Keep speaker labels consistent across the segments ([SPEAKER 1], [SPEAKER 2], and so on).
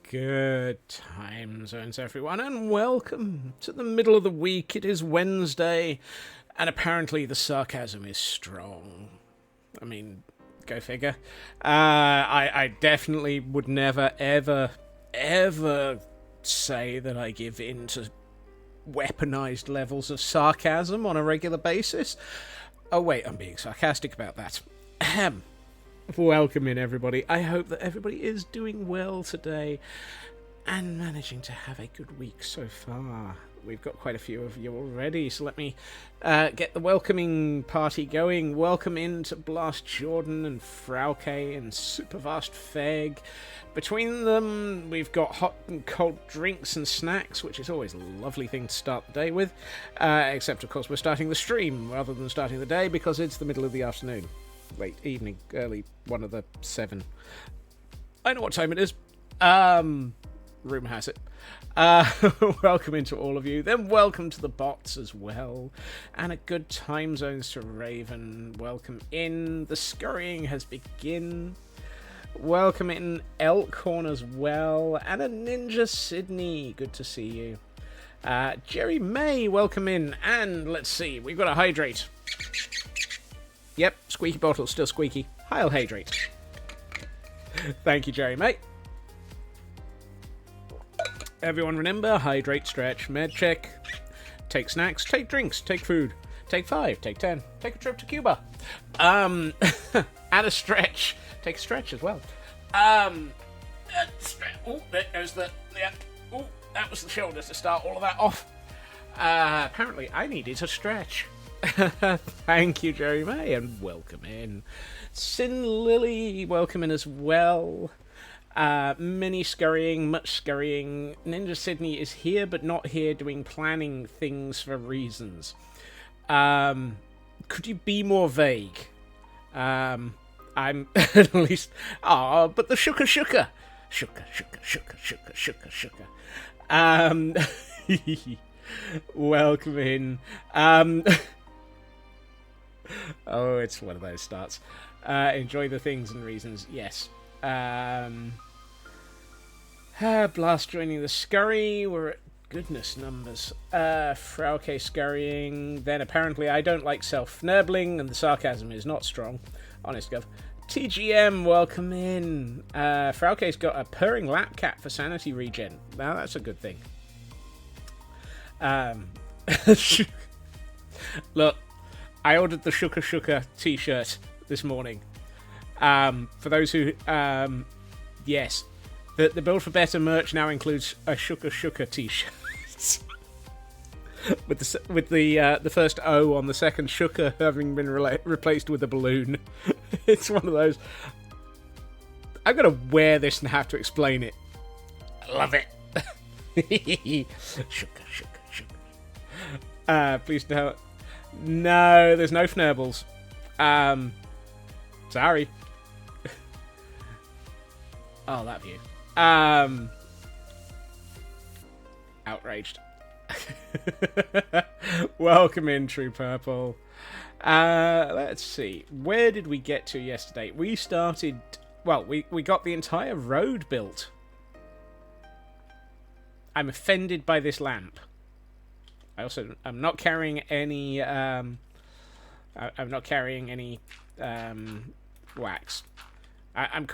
[SPEAKER 1] Good time zones, everyone, and welcome to the middle of the week. It is Wednesday, and apparently the sarcasm is strong. I mean, go figure. I definitely would never, ever, ever say that I give in to weaponized levels of sarcasm on a regular basis. Oh, wait, I'm being sarcastic about that. Ahem. Welcome in, everybody. I hope that everybody is doing well today and managing to have a good week so far. We've got quite a few of you already, so let me get the welcoming party going. Welcome in to Blast Jordan and Frauke and Supervast Feg. Between them, we've got hot and cold drinks and snacks, which is always a lovely thing to start the day with. Except, of course, we're starting the stream rather than starting the day because it's the middle of the afternoon. Late evening, early, one of the 7. I know what time it is. Rumour has it. Welcome into all of you. Then welcome to the bots as well. And a good time zones to Raven. Welcome in. The scurrying has begun. Welcome in Elkhorn as well. And a Ninja Sydney. Good to see you. Jerry May, welcome in. And let's see, we've got a hydrate. Yep, squeaky bottle, still squeaky. I'll hydrate. Thank you, Jerry, mate. Everyone remember, hydrate, stretch, med check. Take snacks, take drinks, take food. Take 5, take 10. Take a trip to Cuba. And a stretch. Take a stretch as well. Oh, there goes the... Yeah. Oh, that was the shoulder to start all of that off. Apparently, I needed a stretch. Thank you, Jerry May, and welcome in. Sin Lily, welcome in as well. Many scurrying, much scurrying. Ninja Sydney is here, but not here doing planning things for reasons. Could you be more vague? I'm at least... but the shooka. Shooka. Welcome in. Oh, it's one of those starts. Enjoy the things and reasons. Yes. Blast joining the scurry. We're at goodness numbers. Frauke scurrying. Then apparently I don't like self-fnerbling and the sarcasm is not strong. Honest gov. TGM, welcome in. Frauke's got a purring lap cat for sanity regen. Now that's a good thing. Look, I ordered the Shooka t-shirt this morning. For those who, yes, the Build for Better merch now includes a Shooka t-shirt with the first O on the second Shooka having been replaced with a balloon. It's one of those. I'm gonna wear this and have to explain it. I love it. Shooka. Please don't. No, there's no Fnurbles. Sorry. Oh, that view. Outraged. Welcome in, True Purple. Let's see. Where did we get to yesterday? We started... Well, we got the entire road built. I'm offended by this lamp. I'm not carrying any... I'm not carrying any wax. I'm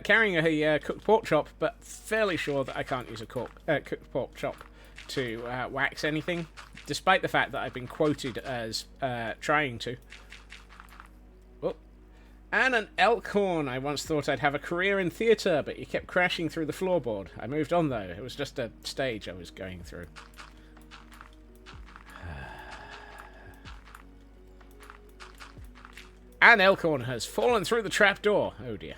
[SPEAKER 1] carrying a cooked pork chop, but fairly sure that I can't use a cooked pork chop to wax anything, despite the fact that I've been quoted as trying to. Oh. And an elk horn. I once thought I'd have a career in theatre, but you kept crashing through the floorboard. I moved on, though. It was just a stage I was going through. An Elkhorn has fallen through the trapdoor. Oh dear.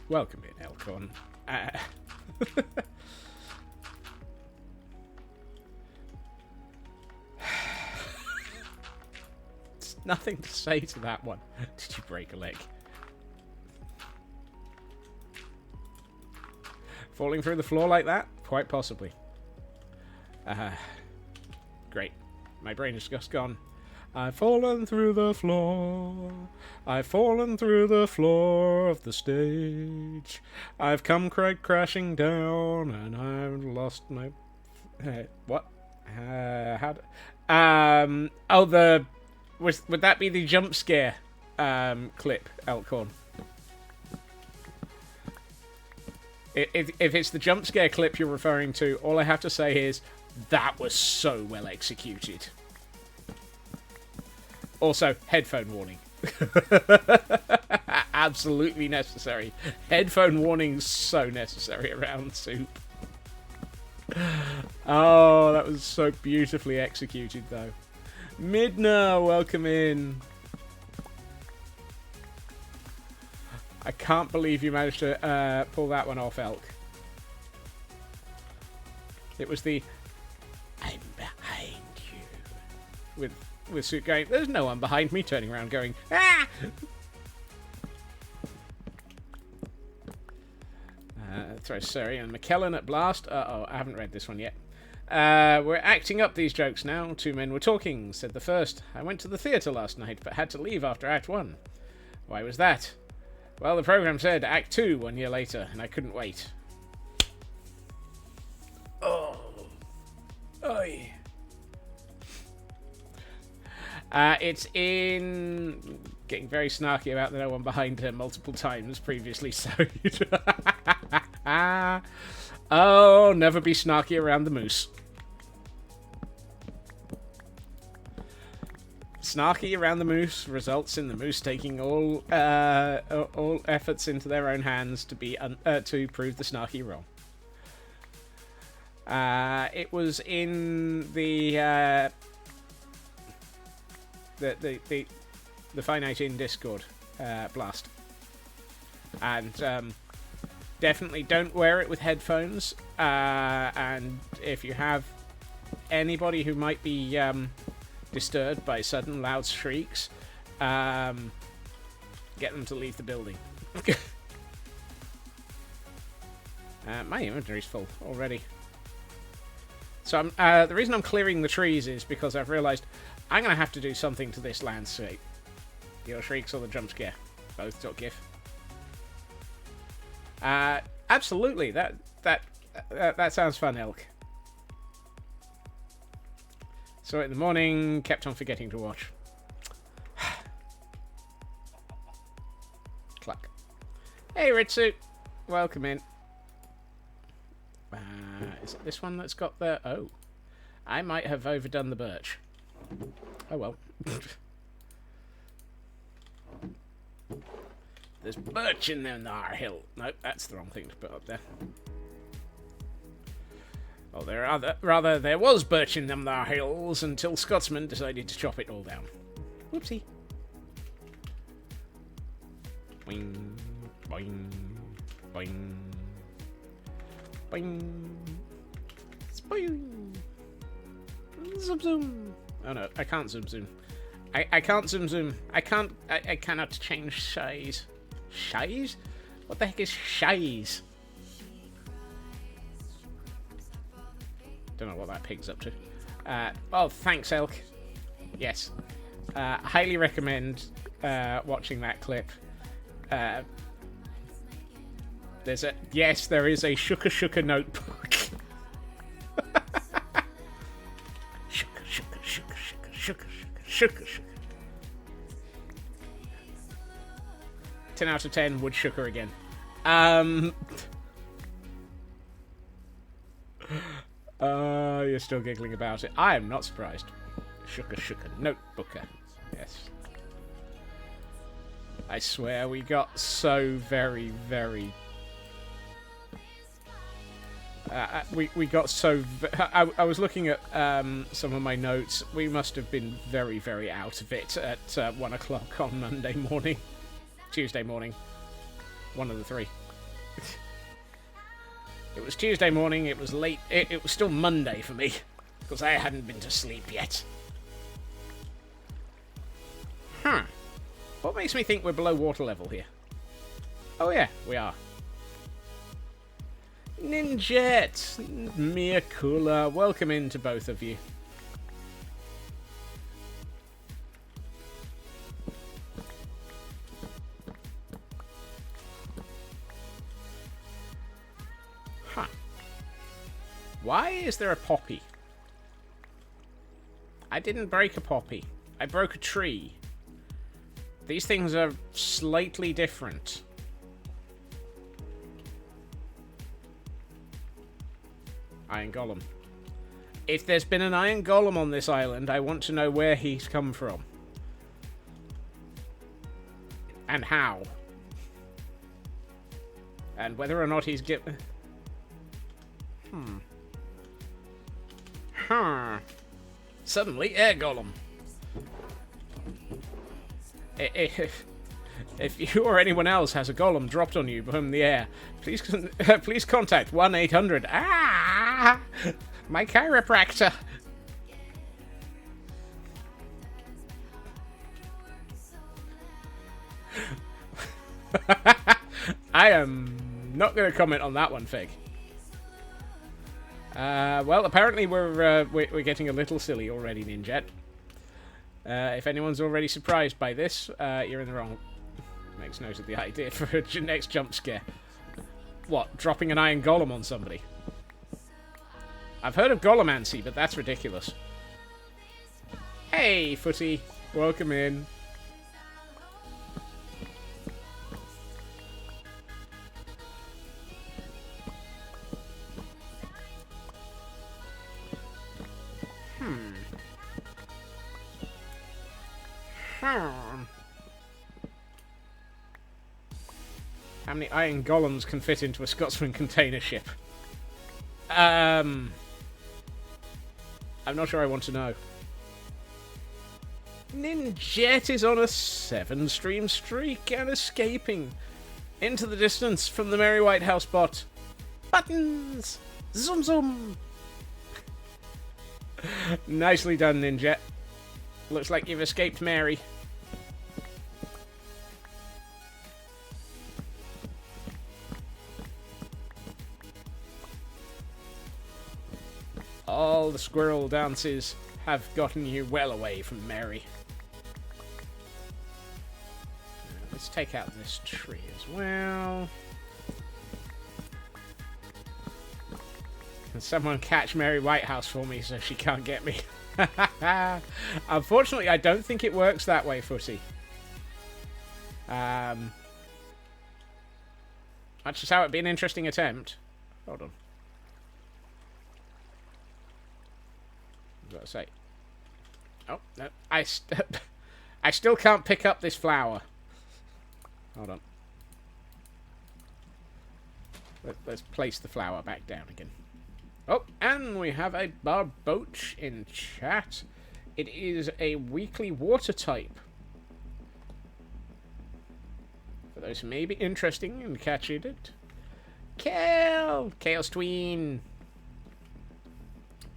[SPEAKER 1] Welcome in, Elkhorn. There's nothing to say to that one. Did you break a leg? Falling through the floor like that? Quite possibly. Great. My brain is just gone. I've fallen through the floor. I've fallen through the floor of the stage. I've come crashing down, and I've lost my... what? How? Oh, the... Would that be the jump scare clip, Elkhorn? If it's the jump scare clip you're referring to, all I have to say is, that was so well executed. Also, headphone warning. Absolutely necessary. Headphone warning so necessary around Soup. Oh, that was so beautifully executed, though. Midna, welcome in. I can't believe you managed to pull that one off, Elk. It was the... I'm behind you. With Soup going, there's no one behind me, turning around going, ah! Throw Surrey and McKellen at blast. Uh-oh, I haven't read this one yet. We're acting up these jokes now. Two men were talking, said the first. I went to the theatre last night, but had to leave after Act 1. Why was that? Well, the programme said Act 2 1 year later, and I couldn't wait. Oh. Oi. It's in... Getting very snarky about the no one behind her multiple times previously, so... Oh, never be snarky around the moose. Snarky around the moose results in the moose taking all efforts into their own hands to prove the snarky wrong. It was in the Finite in Discord blast, and definitely don't wear it with headphones. And if you have anybody who might be disturbed by sudden loud shrieks, get them to leave the building. My inventory's full already. So the reason I'm clearing the trees is because I've realised I'm going to have to do something to this landscape. Your shrieks or the jump scare. Both took GIF. Absolutely. That sounds fun, Elk. Saw it in the morning, kept on forgetting to watch. Cluck. Hey, Ritsu. Welcome in. Is it this one that's got the... Oh. I might have overdone the birch. Oh, well. There's birch in there, Nar Hill. Nope, that's the wrong thing to put up there. Oh, there was birch in them there hills until Scotsman decided to chop it all down. Whoopsie. Boing, boing, boing, boing, boing. Zoom, zoom. Oh no, I can't zoom, zoom. I can't zoom, zoom. I cannot change size. Size? What the heck is size? Don't know what that pig's up to. Oh, thanks, Elk. Yes. Highly recommend watching that clip. There is a Shuka notebook. Shuka. 10 out of 10 would Shuka again. You're still giggling about it. I am not surprised. Shuka notebooker. Yes. I swear we got so very, very... we got so... I was looking at some of my notes. We must have been very, very out of it at 1 o'clock on Monday morning. Tuesday morning. One of the three. It was Tuesday morning. It was late. It was still Monday for me. Because I hadn't been to sleep yet. Huh. What makes me think we're below water level here? Oh yeah, we are. Ninjet! Mia Kula, welcome in to both of you. Huh. Why is there a poppy? I didn't break a poppy. I broke a tree. These things are slightly different. Iron Golem. If there's been an Iron Golem on this island, I want to know where he's come from. And how. And whether or not he's Suddenly, Air Golem. If you or anyone else has a golem dropped on you from the air, please please contact 1-800. My chiropractor. I am not going to comment on that one, Fig. Well, apparently we're getting a little silly already, Ninjet. If anyone's already surprised by this, you're in the wrong. Makes note of the idea for a next jump scare. What? Dropping an Iron Golem on somebody? I've heard of Golemancy, but that's ridiculous. Hey, Footy. Welcome in. How many Iron Golems can fit into a Scotsman container ship? I'm not sure I want to know. Ninjet is on a 7-stream streak and escaping into the distance from the Merry White House bot. Buttons! Zoom zoom! Nicely done, Ninjet. Looks like you've escaped Mary. All the squirrel dances have gotten you well away from Mary. Let's take out this tree as well. Can someone catch Mary Whitehouse for me so she can't get me? Unfortunately, I don't think it works that way, Footy. Much as how it'd be an interesting attempt. Hold on. I've got to say. Oh, no. I still can't pick up this flower. Hold on. Let's place the flower back down again. Oh, and we have a Barboach in chat. It is a weekly water type. For those who may be interested in catching it. Chaos Tween.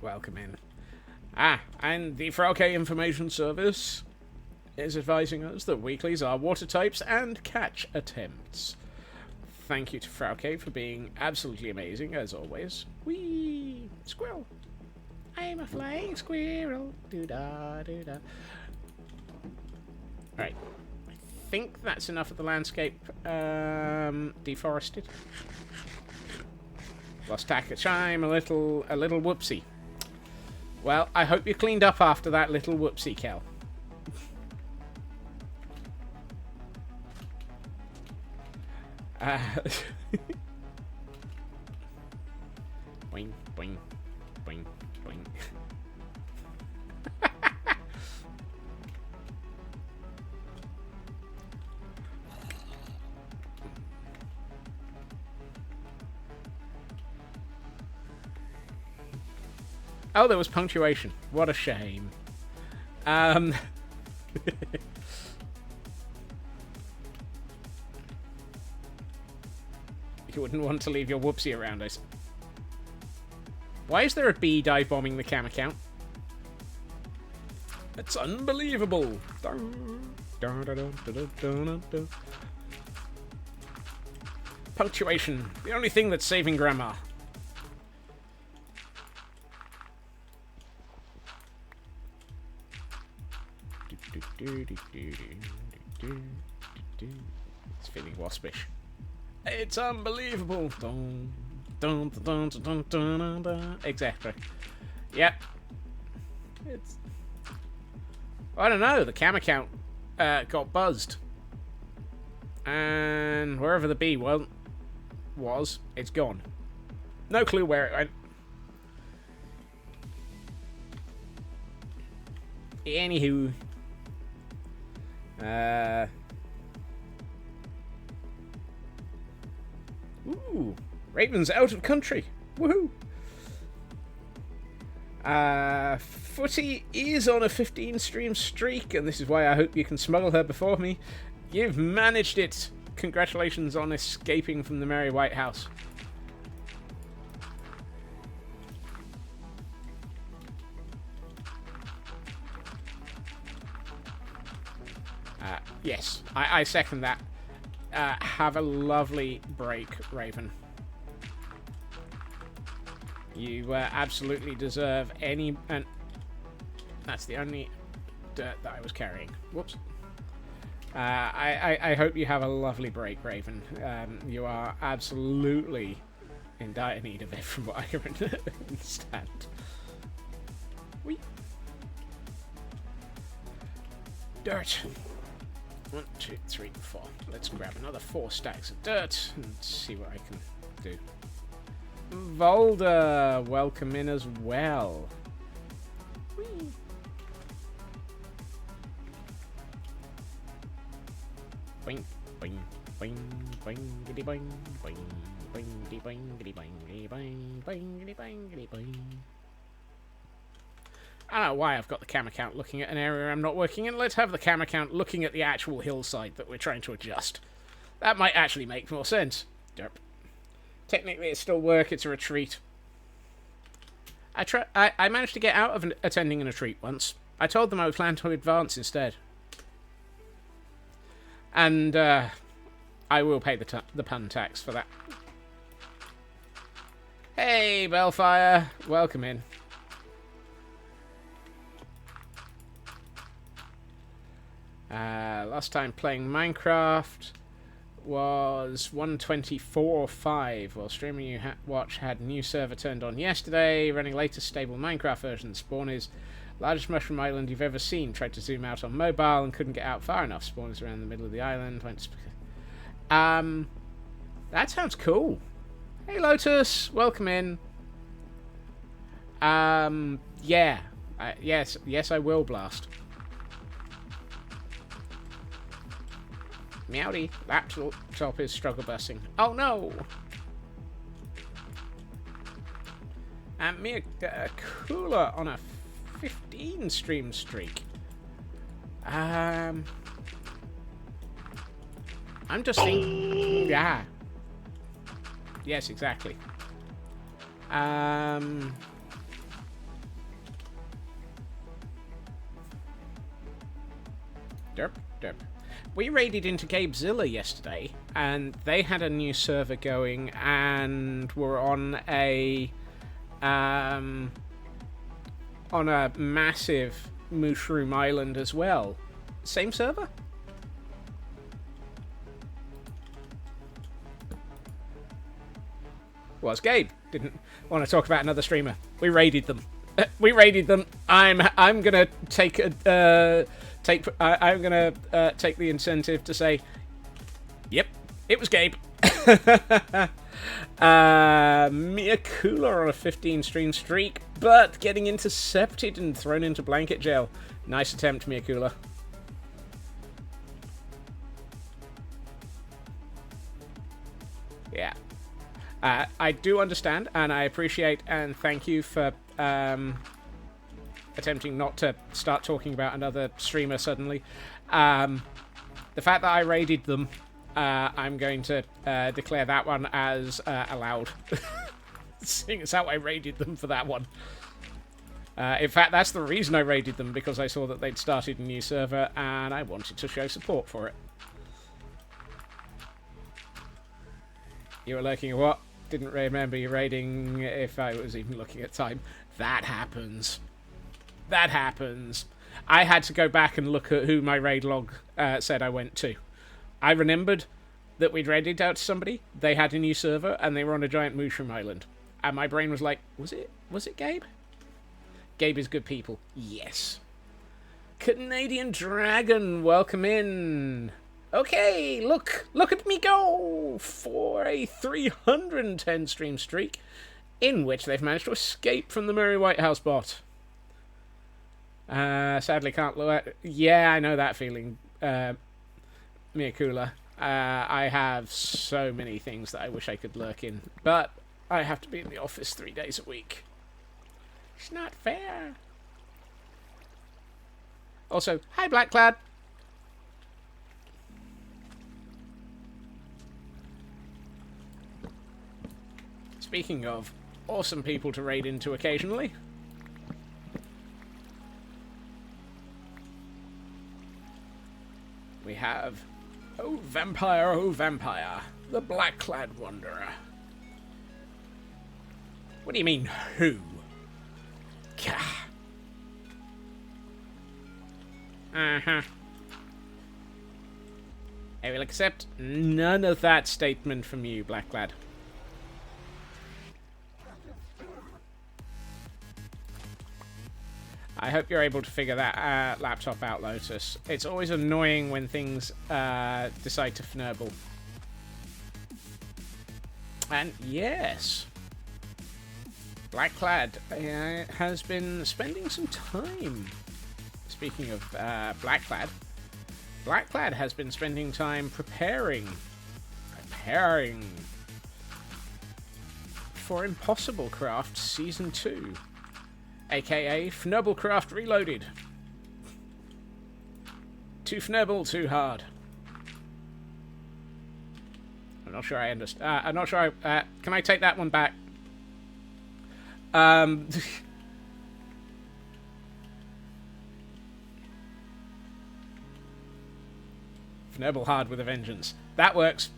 [SPEAKER 1] Welcome in. And the Frauke Information Service is advising us that weeklies are water types and catch attempts. Thank you to Frauke for being absolutely amazing, as always. Whee! Squirrel! I'm a flying squirrel. Doo-da, doo-da. Right. I think that's enough of the landscape deforested. Lost track of time, a little whoopsie. Well, I hope you cleaned up after that little whoopsie, Kel. Boing, boing, boing, boing. Oh, there was punctuation. What a shame. You wouldn't want to leave your whoopsie around us. Why is there a bee dive bombing the cam account? It's unbelievable. Punctuation. The only thing that's saving grammar. It's feeling waspish. It's unbelievable. Exactly. Yep. It's. I don't know. The cam account got buzzed, and wherever the bee was, it's gone. No clue where it went. Anywho. Ooh, Raven's out of country. Woohoo! Footy is on a 15-stream streak, and this is why I hope you can smuggle her before me. You've managed it. Congratulations on escaping from the Merry White House. Yes, I second that. Have a lovely break, Raven. You absolutely deserve any... And that's the only dirt that I was carrying. Whoops. I hope you have a lovely break, Raven. You are absolutely in dire need of it, from what I can understand. Whee. Dirt. 1, 2, 3, 4. Let's grab another 4 stacks of dirt and see what I can do. Volder, welcome in as well. Whee. Boing, boing, boing, boing, giddy boing, boing, boing, giddy boing, giddy boing, giddy boing, boing, giddy boing, giddy boing. I don't know why I've got the cam account looking at an area I'm not working in. Let's have the cam account looking at the actual hillside that we're trying to adjust. That might actually make more sense. Derp. Technically, it's still work. It's a retreat. I managed to get out of attending a retreat once. I told them I would plan to advance instead. And I will pay the pun tax for that. Hey, Bellfire. Welcome in. Last time playing Minecraft was 124.5, while streaming you watch had new server turned on yesterday, running latest stable Minecraft version. Spawn is largest mushroom island you've ever seen. Tried to zoom out on mobile and couldn't get out far enough. Spawn is around the middle of the island. That sounds cool. Hey Lotus, welcome in. Yeah. Yes, I will blast. Meowdy, laptop is struggle busing. Oh no! And me a cooler on a 15 stream streak. I'm just thinking. Yeah. Yes, exactly. Derp. We raided into Gabezilla yesterday, and they had a new server going, and were on a on a massive mushroom island as well. Same server? Was Gabe. Didn't want to talk about another streamer. We raided them. We raided them. I'm gonna take take the incentive to say, yep, it was Gabe. Mia Cooler on a 15 stream streak, but getting intercepted and thrown into blanket jail. Nice attempt, Mia Cooler. Yeah. I do understand, and I appreciate and thank you for attempting not to start talking about another streamer suddenly. The fact that I raided them, I'm going to declare that one as allowed. Seeing as how I raided them for that one. In fact, that's the reason I raided them, because I saw that they'd started a new server, and I wanted to show support for it. You were lurking at what? Didn't remember you raiding if I was even looking at time. That happens. That happens. I had to go back and look at who my raid log said I went to. I remembered that we'd raided out to somebody, they had a new server, and they were on a giant mushroom island. And my brain was like, was it Gabe? Gabe is good people. Yes. Canadian Dragon, welcome in. Okay, look at me go for a 310 stream streak, in which they've managed to escape from the Murray Whitehouse bot. Sadly can't look at... Yeah, I know that feeling, Mia Cooler. I have so many things that I wish I could lurk in, but I have to be in the office 3 days a week. It's not fair. Also, hi Blackclad. Speaking of awesome people to raid into occasionally, we have Oh Vampire, the Blackclad Wanderer. What do you mean, who? Gah. Uh-huh. I will accept none of that statement from you, Blackclad. I hope you're able to figure that laptop out, Lotus. It's always annoying when things decide to fnurble. And yes, Blackclad has been spending some time. Speaking of Blackclad, Blackclad has been spending time preparing for Impossible Craft Season 2. AKA Fnurblecraft Reloaded. Too Fnurble, too hard. I'm not sure I understand. I'm not sure I... can I take that one back? Fnurble hard with a vengeance. That works.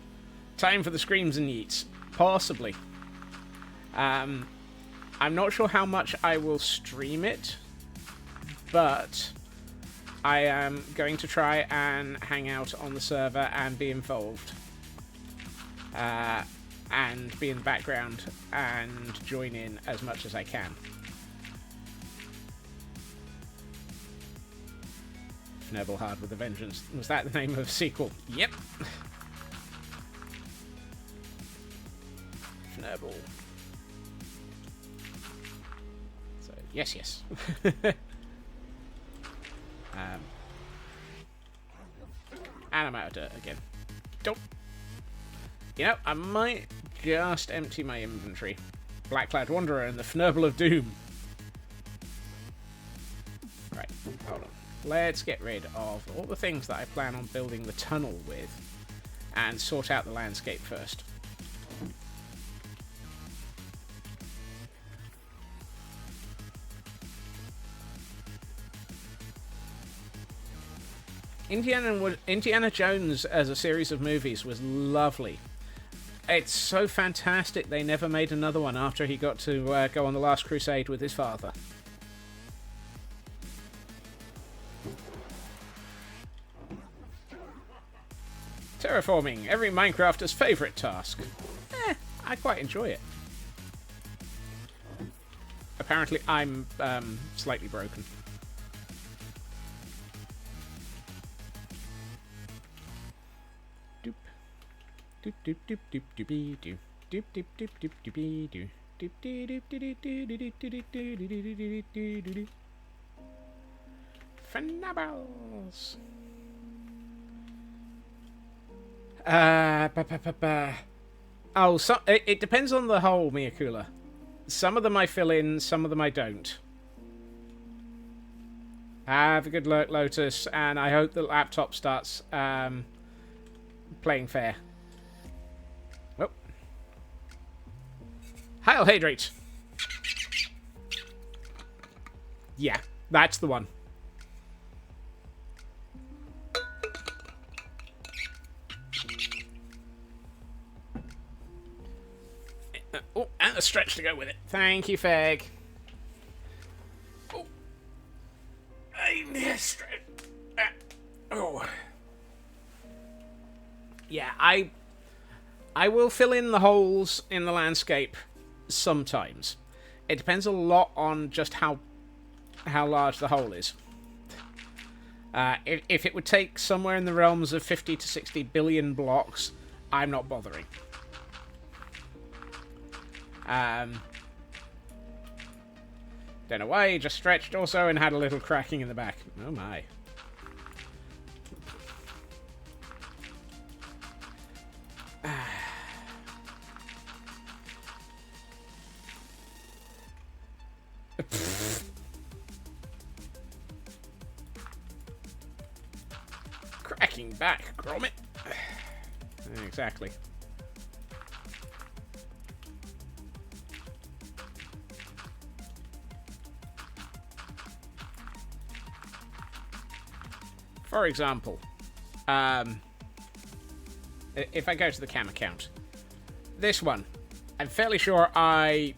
[SPEAKER 1] Time for the screams and yeets. Possibly. I'm not sure how much I will stream it, but I am going to try and hang out on the server and be involved. And be in the background and join in as much as I can. Fnurble hard with a vengeance. Was that the name of a sequel? Yep. Fnurble. Yes. And I'm out of dirt again. Don't. You know, I might just empty my inventory. Blackclad Wanderer and the Fnurble of Doom. Right, hold on. Let's get rid of all the things that I plan on building the tunnel with and sort out the landscape first. Indiana Jones as a series of movies was lovely. It's so fantastic they never made another one after he got to go on the Last Crusade with his father. Terraforming, every Minecrafter's favourite task. I quite enjoy it. Apparently, I'm slightly broken. Doop. Doop doop doop doop doopy doo. Doop doop doop doop doopy doo. Doop doop doop doop doop doop doop doop doop doop. Fnabbles. Oh, so it depends on the hole, Miyakula. Some of them I fill in, some of them I don't. Have a good luck, Lotus, and I hope the laptop starts playing fair. Oh. Hail Hydrate! Yeah, that's the one. Oh, and a stretch to go with it. Thank you, Feg. Oh. Stretch. Oh. Yeah, I will fill in the holes in the landscape sometimes. It depends a lot on just how large the hole is. If it would take somewhere in the realms of 50 to 60 billion blocks, I'm not bothering. Don't know why, he just stretched also and had a little cracking in the back. Oh my. Cracking back, Gromit. Exactly. For example, if I go to the cam account, this one, I'm fairly sure I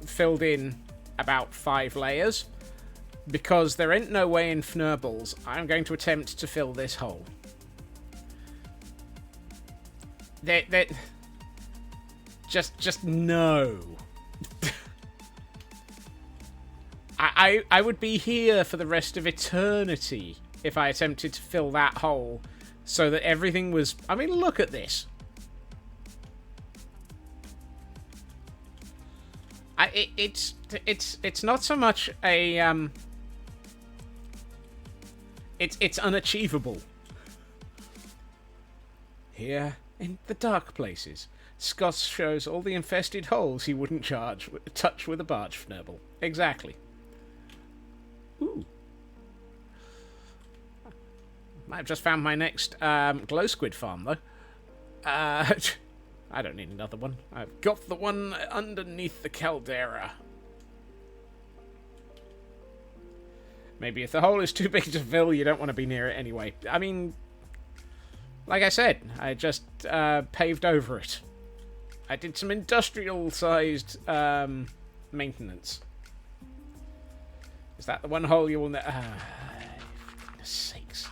[SPEAKER 1] filled in about 5 layers, because there ain't no way in Fnurbles I'm going to attempt to fill this hole. Just no. I would be here for the rest of eternity if I attempted to fill that hole so that everything was... I mean, look at this. It's not so much a... It's unachievable. Here, in the dark places, Scott shows all the infested holes he wouldn't touch with a barge Fnurble. Exactly. Ooh. Might have just found my next glow squid farm, though. I don't need another one. I've got the one underneath the caldera. Maybe if the hole is too big to fill, you don't want to be near it anyway. I mean, like I said, I just paved over it. I did some industrial-sized maintenance. Is that the one hole you will... for goodness sakes.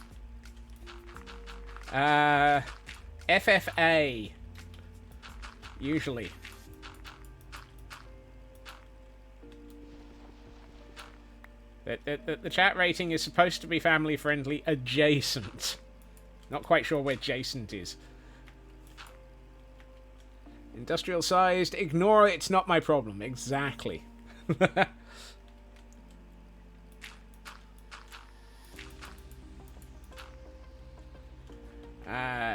[SPEAKER 1] FFA. Usually. The chat rating is supposed to be family-friendly adjacent. Not quite sure where adjacent is. Industrial-sized. Ignore it. It's not my problem. Exactly.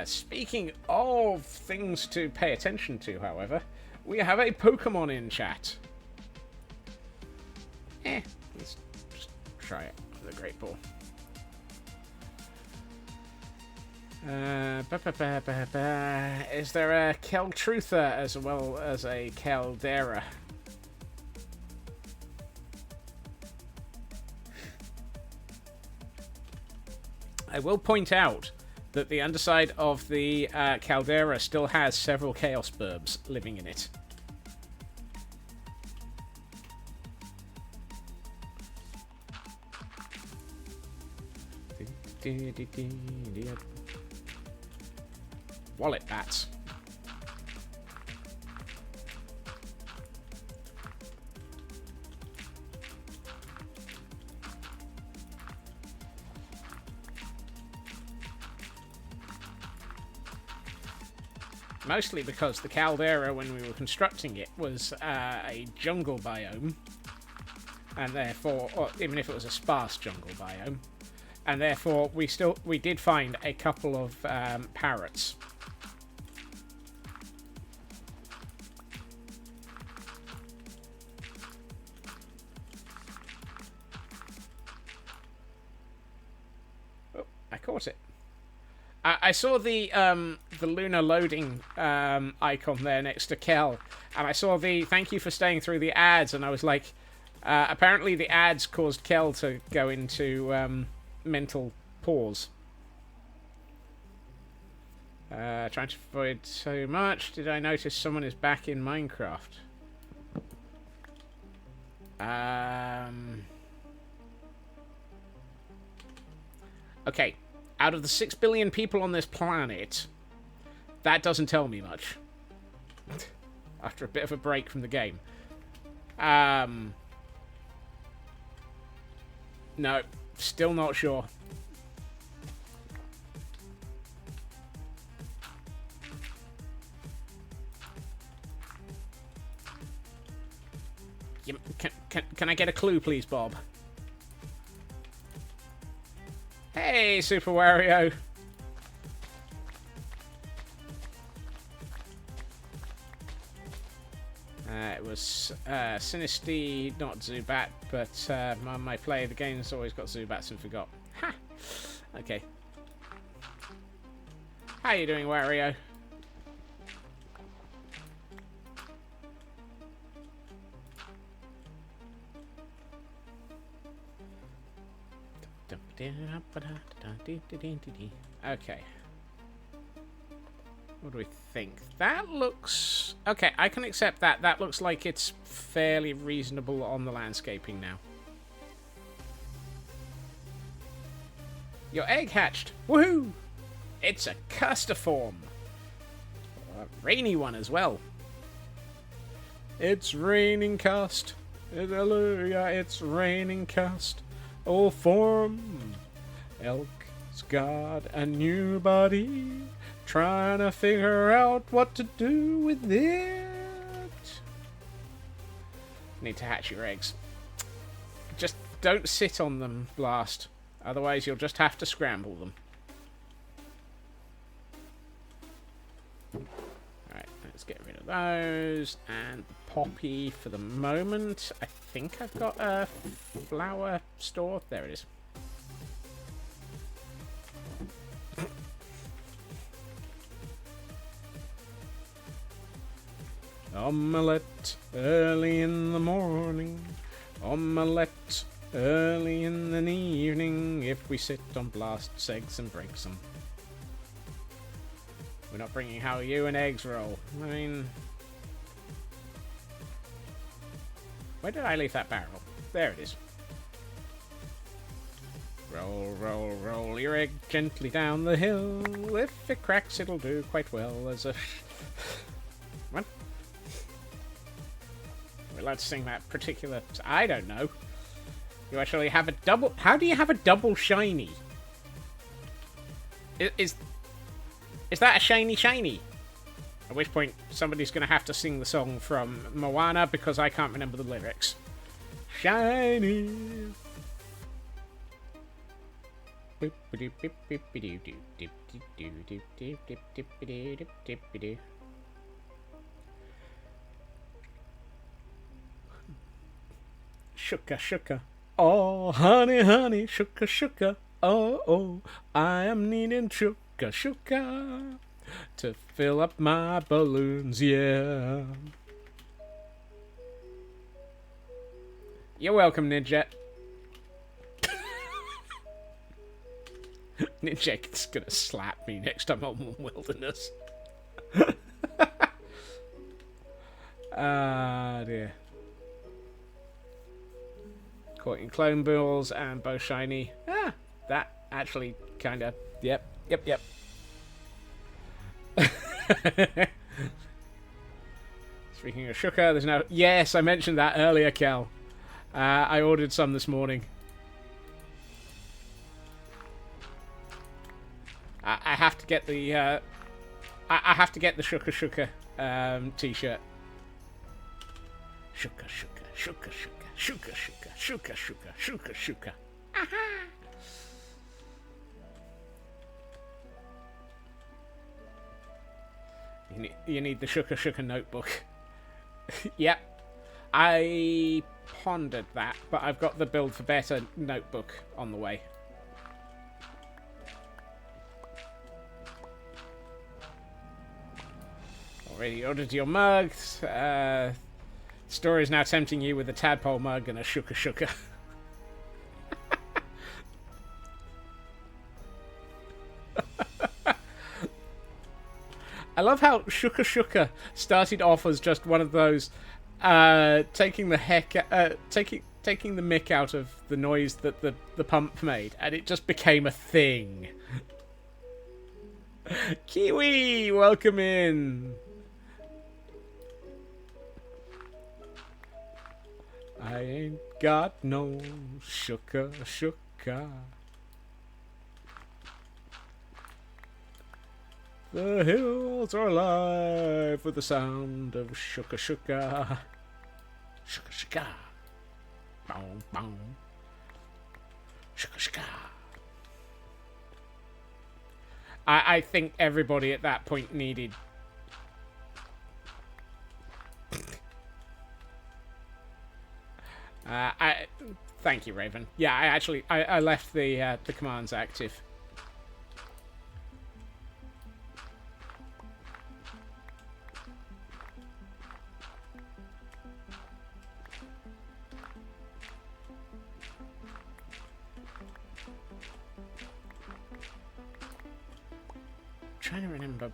[SPEAKER 1] Speaking of things to pay attention to, however, we have a Pokemon in chat. Let's just try it with a Great Ball. Is there a Keltruther as well as a Caldera? I will point out that the underside of the Caldera still has several Chaos Burbs living in it. Wallet bats. Mostly because the caldera, when we were constructing it, was a jungle biome, and therefore, or even if it was a sparse jungle biome, and therefore we did find a couple of parrots. Oh, I caught it. I saw the lunar loading icon there next to Kel, and I saw the thank you for staying through the ads, and I was like, apparently the ads caused Kel to go into mental pause. Trying to avoid so much. Did I notice someone is back in Minecraft? Okay. Out of the 6 billion people on this planet, that doesn't tell me much. After a bit of a break from the game. No, still not sure. Can I get a clue, please, Bob? Hey, Super Wario. It was Sinisty, not Zubat, but my play of the game's always got Zubats and forgot. Ha! Okay. How you doing, Wario? Okay. What do we think? That looks... Okay, I can accept that. That looks like it's fairly reasonable on the landscaping now. Your egg hatched. Woohoo! It's a custiform. A rainy one as well. It's raining cust. Hallelujah, it's raining cust. Oh, form. Elk's got a new body. Trying to figure out what to do with it. Need to hatch your eggs. Just don't sit on them, Blast. Otherwise you'll just have to scramble them. Alright, let's get rid of those. And Poppy for the moment. I think I've got a flower store. There it is. Omelette early in the morning, omelette early in the evening. If we sit on Blast's eggs and break them. We're not bringing how you and eggs roll. I mean, where did I leave that barrel? There it is. Roll, roll, roll your egg gently down the hill. If it cracks, it'll do quite well as a... What? We're allowed to sing that particular... I don't know. You actually have a double... How do you have a double shiny? Is that a shiny shiny? At which point, somebody's going to have to sing the song from Moana because I can't remember the lyrics. Shiny... Shuka shuka, oh honey honey, shuka shuka, oh oh, I am needing shuka shuka to fill up my balloons, yeah. You're welcome, Ninja. Ninja's gonna slap me next time I'm on Wilderness. Ah, dear. Caught in clone balls and both shiny. Ah, that actually kind of... Yep. Speaking of sugar, there's no... Yes, I mentioned that earlier, Kel. I ordered some this morning. I have to get the... I have to get the Shuka t-shirt. Shuka. Aha! You need the Shuka notebook. Yep. I pondered that, but I've got the Build for Better notebook on the way. Already ordered your mugs. Store is now tempting you with a tadpole mug and a Shuka. I love how Shuka started off as just one of those taking the mick out of the noise that the pump made, and it just became a thing. Kiwi, welcome in. I ain't got no Shuka. The hills are alive with the sound of Shuka. Shuka. Boom. Shuka. I think everybody at that point needed... Thank you, Raven. Yeah, I left the commands active. Trying to remember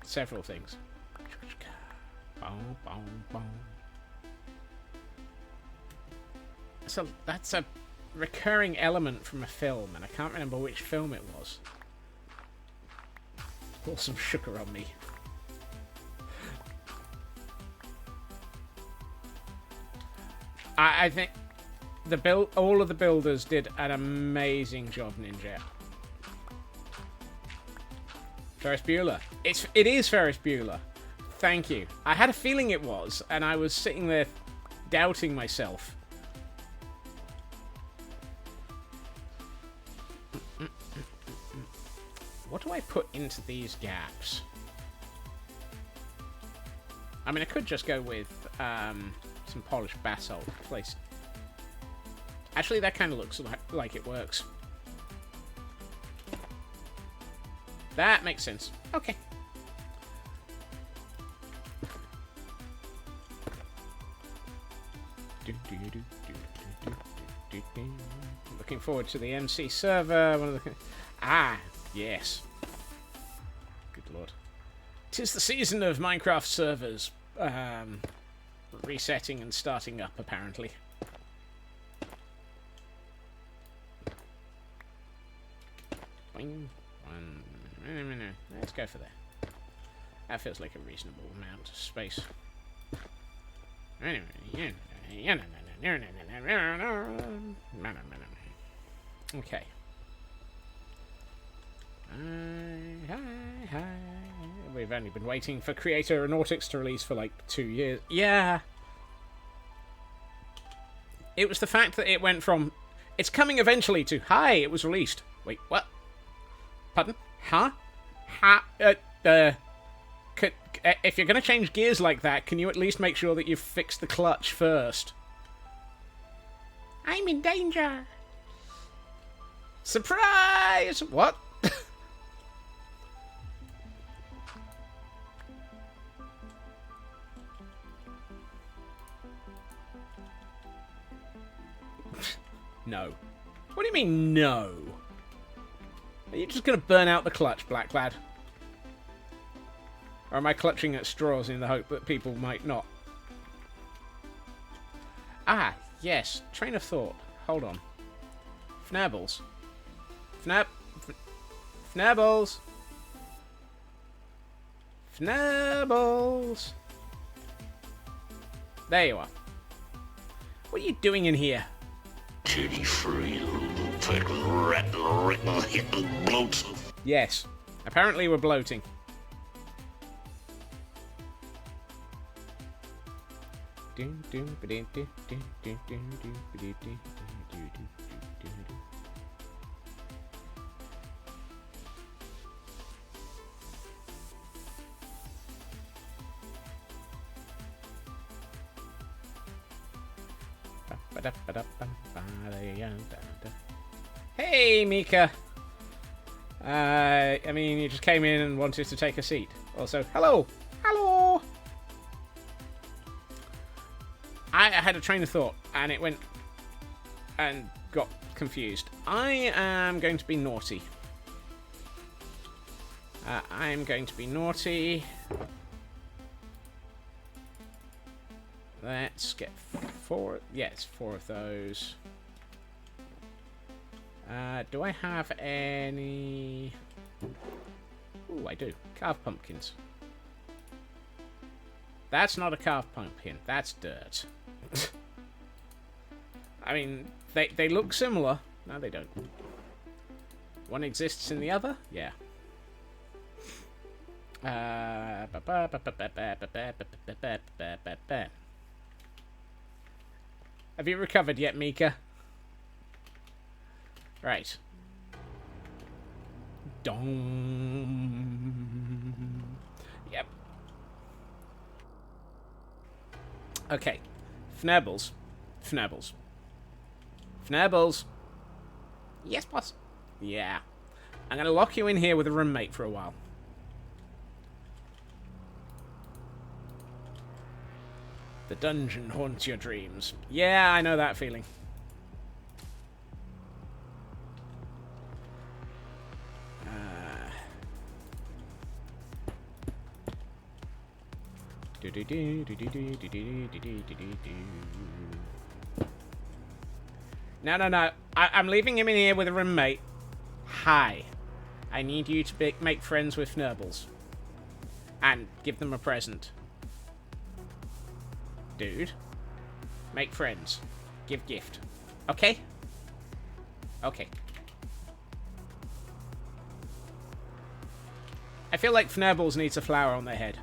[SPEAKER 1] several things. So that's a recurring element from a film, and I can't remember which film it was. Pour some sugar on me. I think all of the builders did an amazing job, Ninja. Ferris Bueller. It is Ferris Bueller. Thank you. I had a feeling it was, and I was sitting there doubting myself. What do I put into these gaps? I mean, I could just go with some polished basalt placed. Actually, that kind of looks like it works. That makes sense. Okay. Looking forward to the MC server. One of the... yes. Good lord. 'Tis the season of Minecraft servers resetting and starting up, apparently. Boing. Let's go for that. That feels like a reasonable amount of space. Okay. Hi. We've only been waiting for Creator Aeronautics to release for like 2 years. Yeah. It was the fact that it went from it's coming eventually to hi, it was released. Wait, what? Pardon? Huh? If you're going to change gears like that, can you at least make sure that you've fixed the clutch first? I'm in danger. Surprise! What? No. What do you mean, no? Are you just going to burn out the clutch, Black Lad? Or am I clutching at straws in the hope that people might not? Yes. Train of thought. Hold on. Fnabbles. Fnabbles! Fnurbles! There you are. What are you doing in here?
[SPEAKER 2] Titty-free little peckle rat written hitting bloats.
[SPEAKER 1] Yes. Apparently we're bloating. Hey, Mika. I mean, you just came in and wanted to take a seat. Also, hello. Hello. I had a train of thought, and it went and got confused. I am going to be naughty. I'm going to be naughty. Let's get 4. Yes, 4 of those. Do I have any... Ooh, I do. Carved pumpkins. That's not a carved pumpkin. That's dirt. I mean, they look similar. No, they don't. One exists in the other? Yeah. Have you recovered yet, Mika? Right. Dong. Yep. Okay. Fnurbles. Fnurbles. Fnurbles. Yes, boss. Yeah. I'm going to lock you in here with a roommate for a while. The dungeon haunts your dreams. Yeah, I know that feeling. No. I'm leaving him in here with a roommate. Hi. I need you to make friends with Fnurbles. And give them a present. Dude. Make friends. Give gift. Okay? Okay. I feel like Fnurbles needs a flower on their head.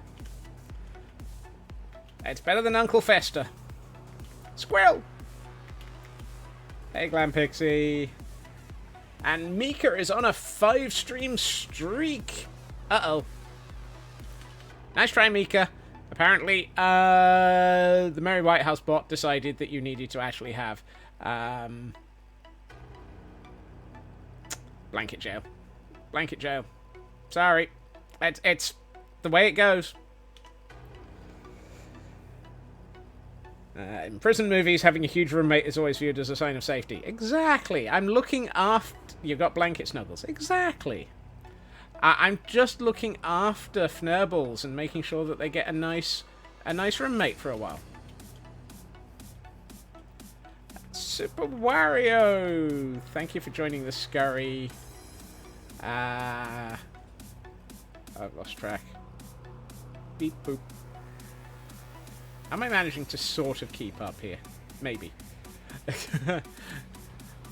[SPEAKER 1] It's better than Uncle Fester. Squirrel! Hey, Glam Pixie. And Mika is on a 5-stream streak. Uh-oh. Nice try, Mika. Apparently, the Merry White House bot decided that you needed to actually have blanket jail. Blanket jail. Sorry. It's the way it goes. In prison movies, having a huge roommate is always viewed as a sign of safety. Exactly. I'm looking after... You've got blanket snuggles. Exactly. I'm just looking after Fnurbles and making sure that they get a nice roommate for a while. Super Wario! Thank you for joining the scurry. I've lost track. Beep boop. Am I managing to sort of keep up here? Maybe.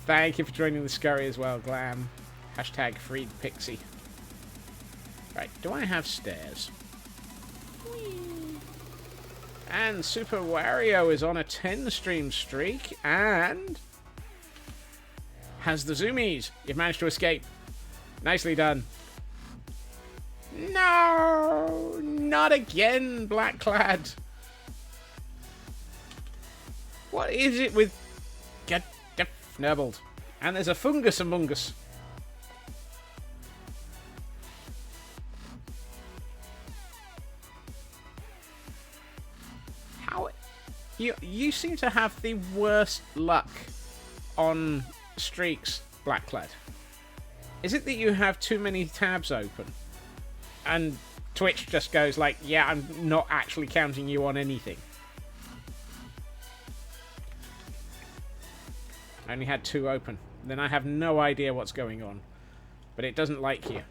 [SPEAKER 1] Thank you for joining the scurry as well, Glam. Hashtag freed pixie. Right, do I have stairs? Whee! And Super Wario is on a 10-stream streak and has the zoomies. You've managed to escape. Nicely done. No! Not again, Blackclad. What is it with... Get Fnurbled. And there's a fungus among us. How... You seem to have the worst luck on streaks, Blackclad. Is it that you have too many tabs open? And Twitch just goes like, yeah, I'm not actually counting you on anything. I only had 2 open. Then I have no idea what's going on. But it doesn't like you.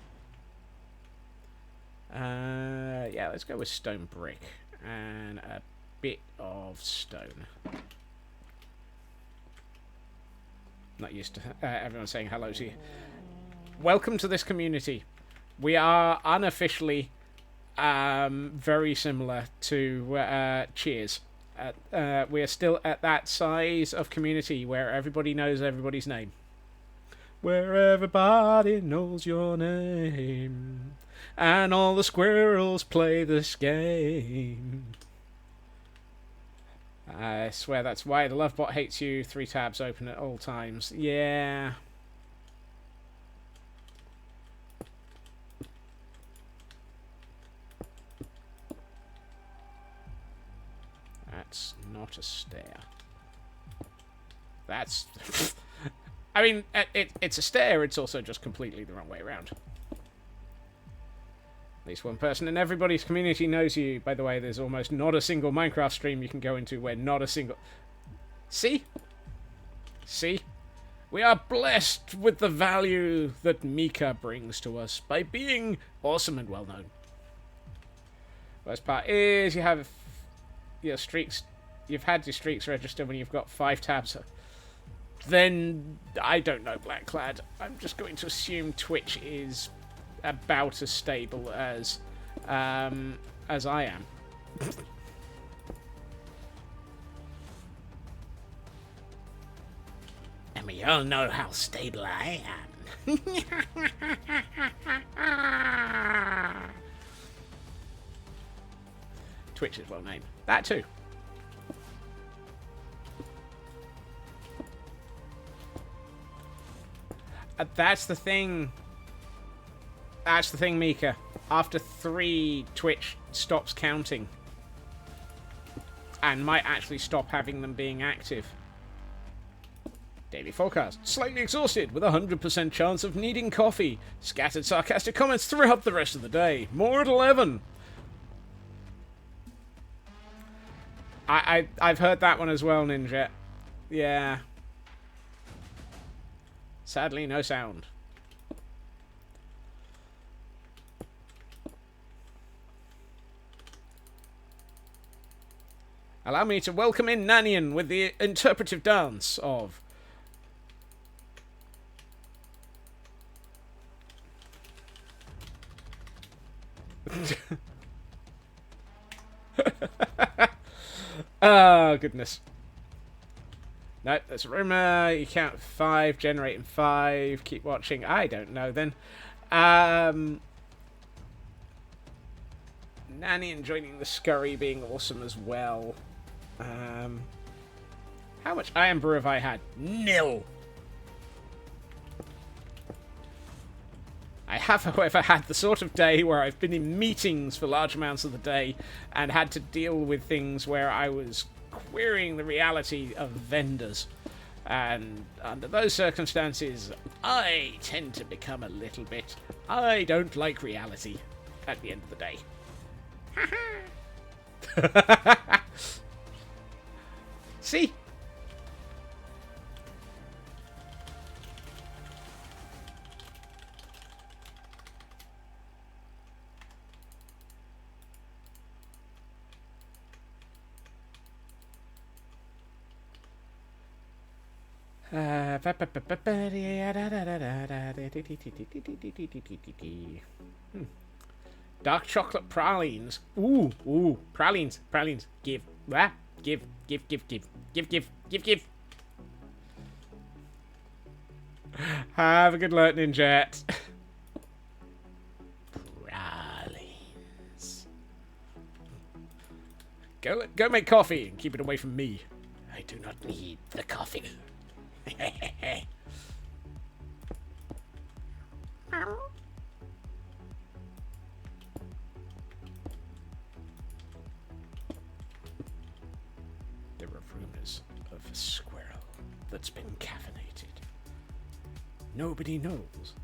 [SPEAKER 1] Yeah, let's go with stone brick and a bit of stone. Not used to everyone saying hello to you. Welcome to this community. We are unofficially very similar to Cheers. We are still at that size of community where everybody knows everybody's name. Where everybody knows your name. And all the squirrels play this game. I swear that's why the lovebot hates you. 3 tabs open at all times. Yeah. That's not a stair. That's... I mean, it's a stair. It's also just completely the wrong way around. At least one person in everybody's community knows you. By the way, there's almost not a single Minecraft stream you can go into where not a single... See? See? We are blessed with the value that Mika brings to us by being awesome and well-known. Worst part is you have your streaks... You've had your streaks registered when you've got 5 tabs. Then, I don't know, Blackclad. I'm just going to assume Twitch is about as stable as I am. And we all know how stable I am. Twitch is well named. That too. That's the thing. That's the thing, Mika. After 3, Twitch stops counting. And might actually stop having them being active. Daily forecast. Slightly exhausted, with a 100% chance of needing coffee. Scattered sarcastic comments throughout the rest of the day. More at 11. I've heard that one as well, Ninja. Yeah. Sadly, no sound. Allow me to welcome in Nanian with the interpretive dance of... Oh, goodness. No, there's a rumour. You count 5, generating 5, keep watching. I don't know then. Nanny and joining the scurry being awesome as well. How much iron brew have I had? 0. I have, however, had the sort of day where I've been in meetings for large amounts of the day and had to deal with things where I was querying the reality of vendors. And under those circumstances, I tend to become a little bit... I don't like reality at the end of the day. See? Dark chocolate pralines. Ooh, pralines. Give. Give. Have a good learning, Jet. Pralines. Go make coffee and keep it away from me. I do not need the coffee. There are rumors of a squirrel that's been caffeinated. Nobody knows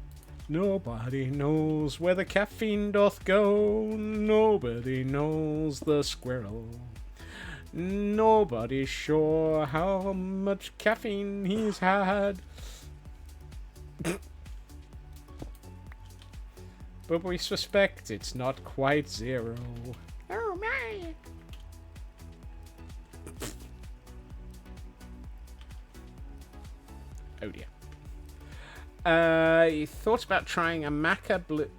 [SPEAKER 1] where the caffeine doth go. Nobody knows the squirrel. Nobody's sure how much caffeine he's had. but we suspect it's not quite 0.
[SPEAKER 3] Oh my!
[SPEAKER 1] Oh dear. You thought about trying a maca blue...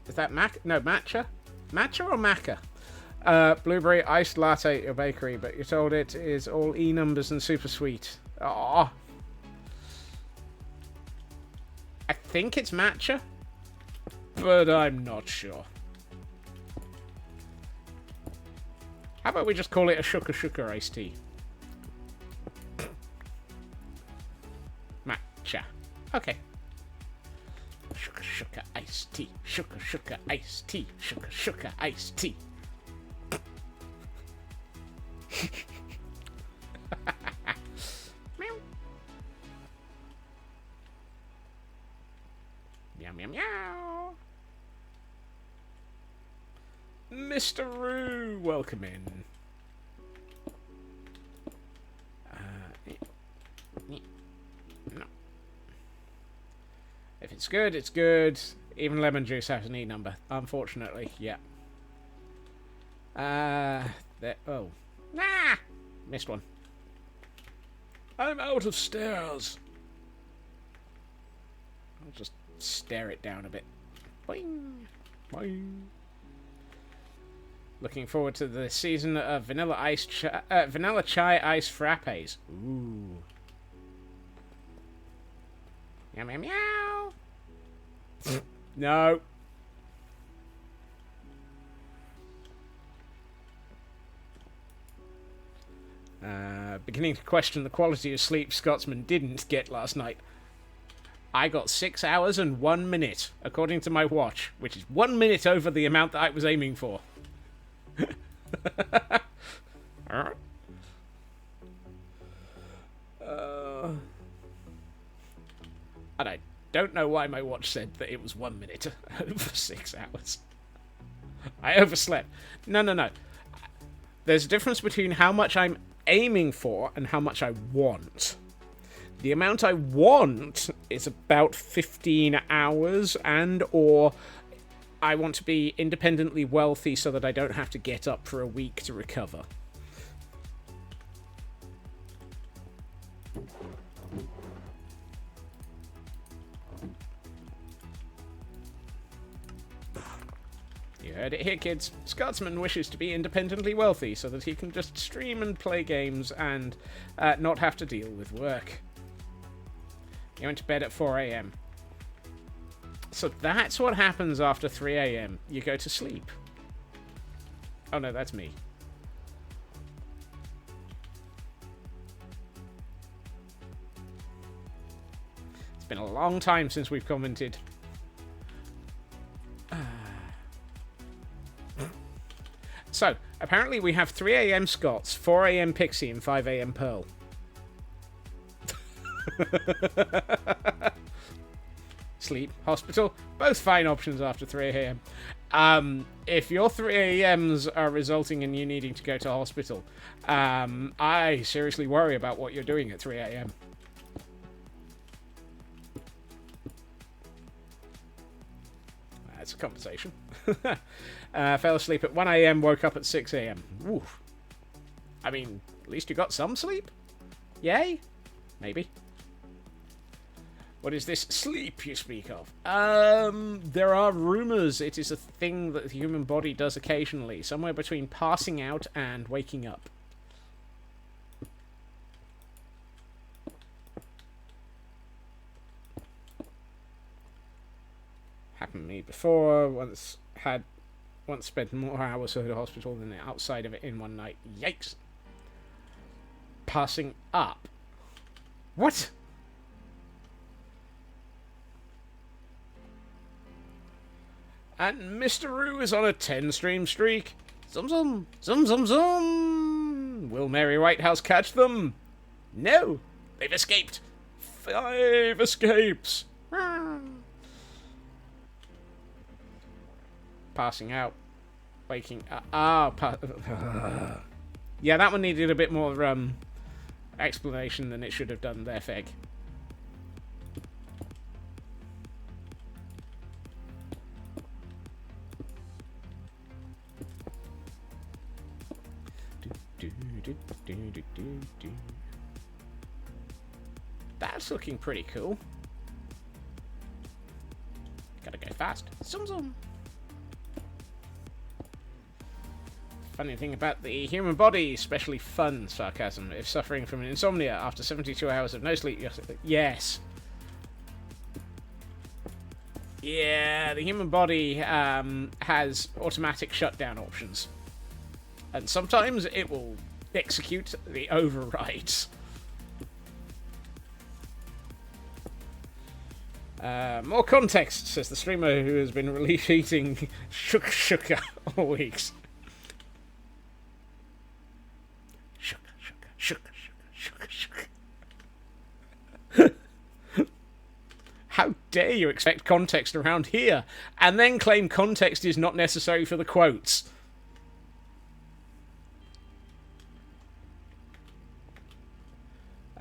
[SPEAKER 1] Is that maca? No, matcha? Matcha or maca? Blueberry iced latte at your bakery, but you're told it is all E numbers and super sweet. Aww. I think it's matcha, but I'm not sure. How about we just call it a sugar iced tea? Matcha. Okay. Sugar iced tea. Sugar iced tea. Sugar iced tea.
[SPEAKER 3] Meow.
[SPEAKER 1] Meow meow meow. Mr. Roo, welcome in. No. If it's good, it's good. Even lemon juice has an E number, unfortunately. Yeah. Oh.
[SPEAKER 3] Ah!
[SPEAKER 1] Missed one. I'm out of stairs. I'll just stare it down a bit. Boing. Boing. Looking forward to the season of vanilla chai ice frappes. Ooh.
[SPEAKER 3] Meow meow meow.
[SPEAKER 1] No. Beginning to question the quality of sleep Scotsman didn't get last night. I got 6 hours and 1 minute, according to my watch, which is 1 minute over the amount that I was aiming for. And I don't know why my watch said that it was 1 minute over 6 hours. I overslept. No. There's a difference between how much I'm aiming for and how much I want. The amount I want is about 15 hours, and or I want to be independently wealthy so that I don't have to get up for a week to recover. You heard it here, kids. Scotsman wishes to be independently wealthy so that he can just stream and play games and not have to deal with work. He went to bed at 4 a.m. So that's what happens after 3 a.m. You go to sleep. Oh no, that's me. It's been a long time since we've commented. So, apparently we have 3 a.m. Scots, 4 a.m. Pixie, and 5 a.m. Pearl. Sleep, hospital, both fine options after 3 a.m. If your 3 a.m.s are resulting in you needing to go to hospital, I seriously worry about what you're doing at 3 a.m. That's a conversation. Fell asleep at 1 a.m, woke up at 6 a.m. Oof. I mean, at least you got some sleep? Yay? Maybe. What is this sleep you speak of? There are rumors it is a thing that the human body does occasionally, somewhere between passing out and waking up. Happened to me before. Once spent more hours at the hospital than outside of it in one night. Yikes. Passing up. What? And Mr. Roo is on a 10-stream streak. Zum zum, zum zum zum. Will Mary Whitehouse catch them? No, they've escaped. 5 escapes. Passing out, waking up. Yeah, that one needed a bit more explanation than it should have done there, Feg. That's looking pretty cool. Gotta go fast. Zoom zoom. Funny thing about the human body, especially fun sarcasm. If suffering from insomnia after 72 hours of no sleep, yes. Yeah, the human body has automatic shutdown options. And sometimes it will execute the overrides. More context, says the streamer who has been eating shuka all weeks. Shuka. How dare you expect context around here, and then claim context is not necessary for the quotes?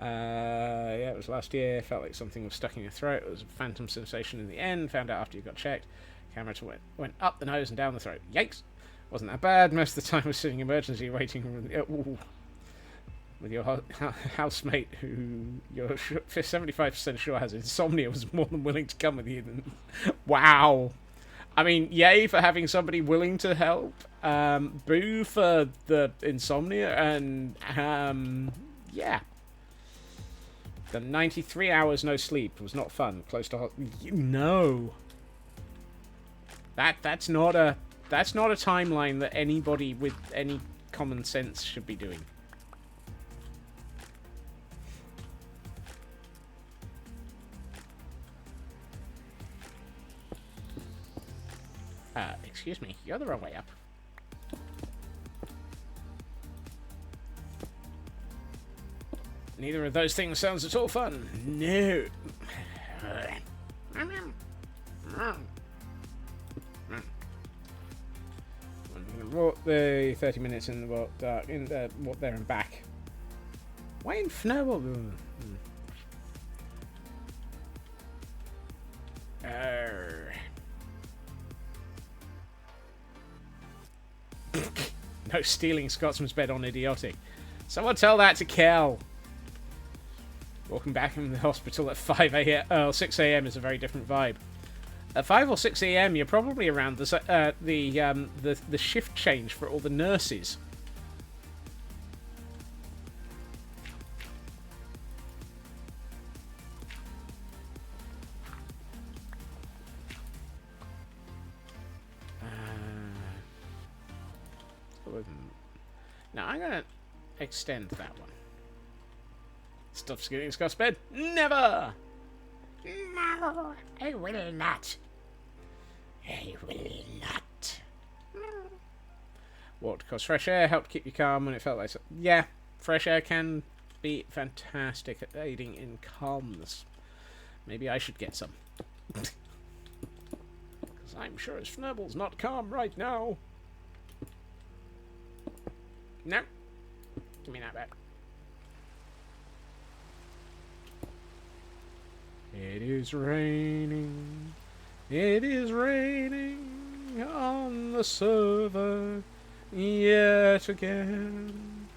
[SPEAKER 1] Yeah, it was last year. Felt like something was stuck in your throat. It was a phantom sensation in the end. Found out after you got checked. Camera went up the nose and down the throat. Yikes! Wasn't that bad. Most of the time I was sitting in emergency waiting room with your housemate who you're 75% sure has insomnia was more than willing to come with you. Wow. I mean, yay for having somebody willing to help. Boo for the insomnia. And, yeah. The 93 hours no sleep was not fun. Close to... No. That's not a timeline that anybody with any common sense should be doing. Excuse me, you're the wrong way up. Neither of those things sounds at all fun. No. Walk the 30 minutes in the walk dark, walk there and back. Wayne Fnobel. No stealing Scotsman's bed on idiotic. Someone tell that to Kel. Walking back from the hospital at 5 a.m. 6 a.m. is a very different vibe. At 5 or 6 a.m. you're probably around the shift change for all the nurses. Now I'm gonna extend that one. Stop stealing Scott's bed. Never!
[SPEAKER 3] No, I will not. I will not.
[SPEAKER 1] What? Because fresh air helped keep you calm when it felt like... Yeah, fresh air can be fantastic at aiding in calmness. Maybe I should get some. Because I'm sure as Fnubble's not calm right now. No. Give me that back. It is raining. It is raining on the server yet again.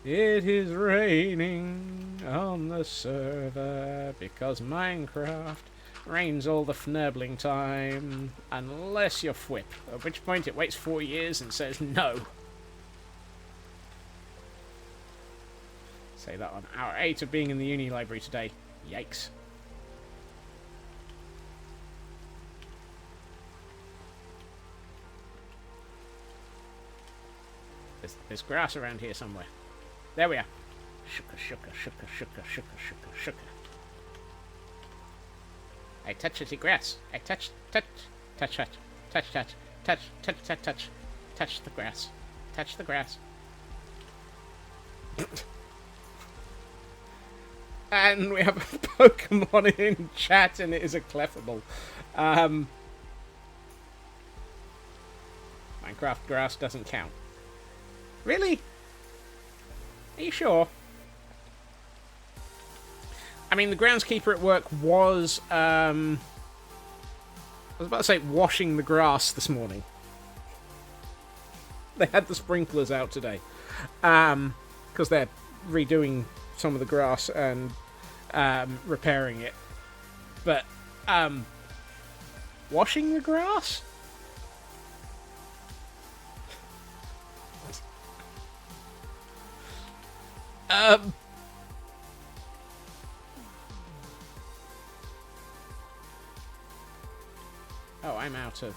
[SPEAKER 1] It is raining on the server because Minecraft rains all the fnurbling time unless you're Fwip, at which point it waits 4 years and says no. Say that on hour 8 of being in the uni library today. Yikes. There's grass around here somewhere. There we are. Shuka, shuka, shuka, shuka, shuka, shuka, shuka. I touch the grass. I touch, touch, touch, touch, touch, touch, touch, touch, touch, touch, touch the grass. Touch the grass. And we have a Pokemon in chat, and it is a Clefable. Minecraft grass doesn't count. Really? Are you sure? I mean, the groundskeeper at work was, I was about to say washing the grass this morning. They had the sprinklers out today. Because they're redoing some of the grass, and repairing it. But, washing the grass? Oh, I'm out of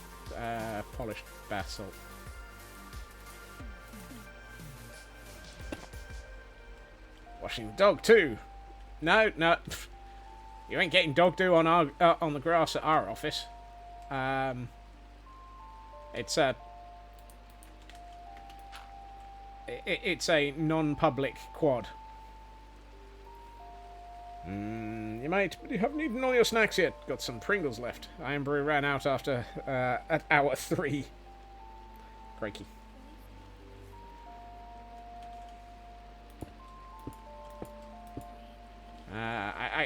[SPEAKER 1] polished basalt. Washing the dog too. No. You ain't getting dog do on the grass at our office. It's a non-public quad. You might, but you haven't eaten all your snacks yet. Got some Pringles left. Iron Brew ran out after at hour 3. Crikey.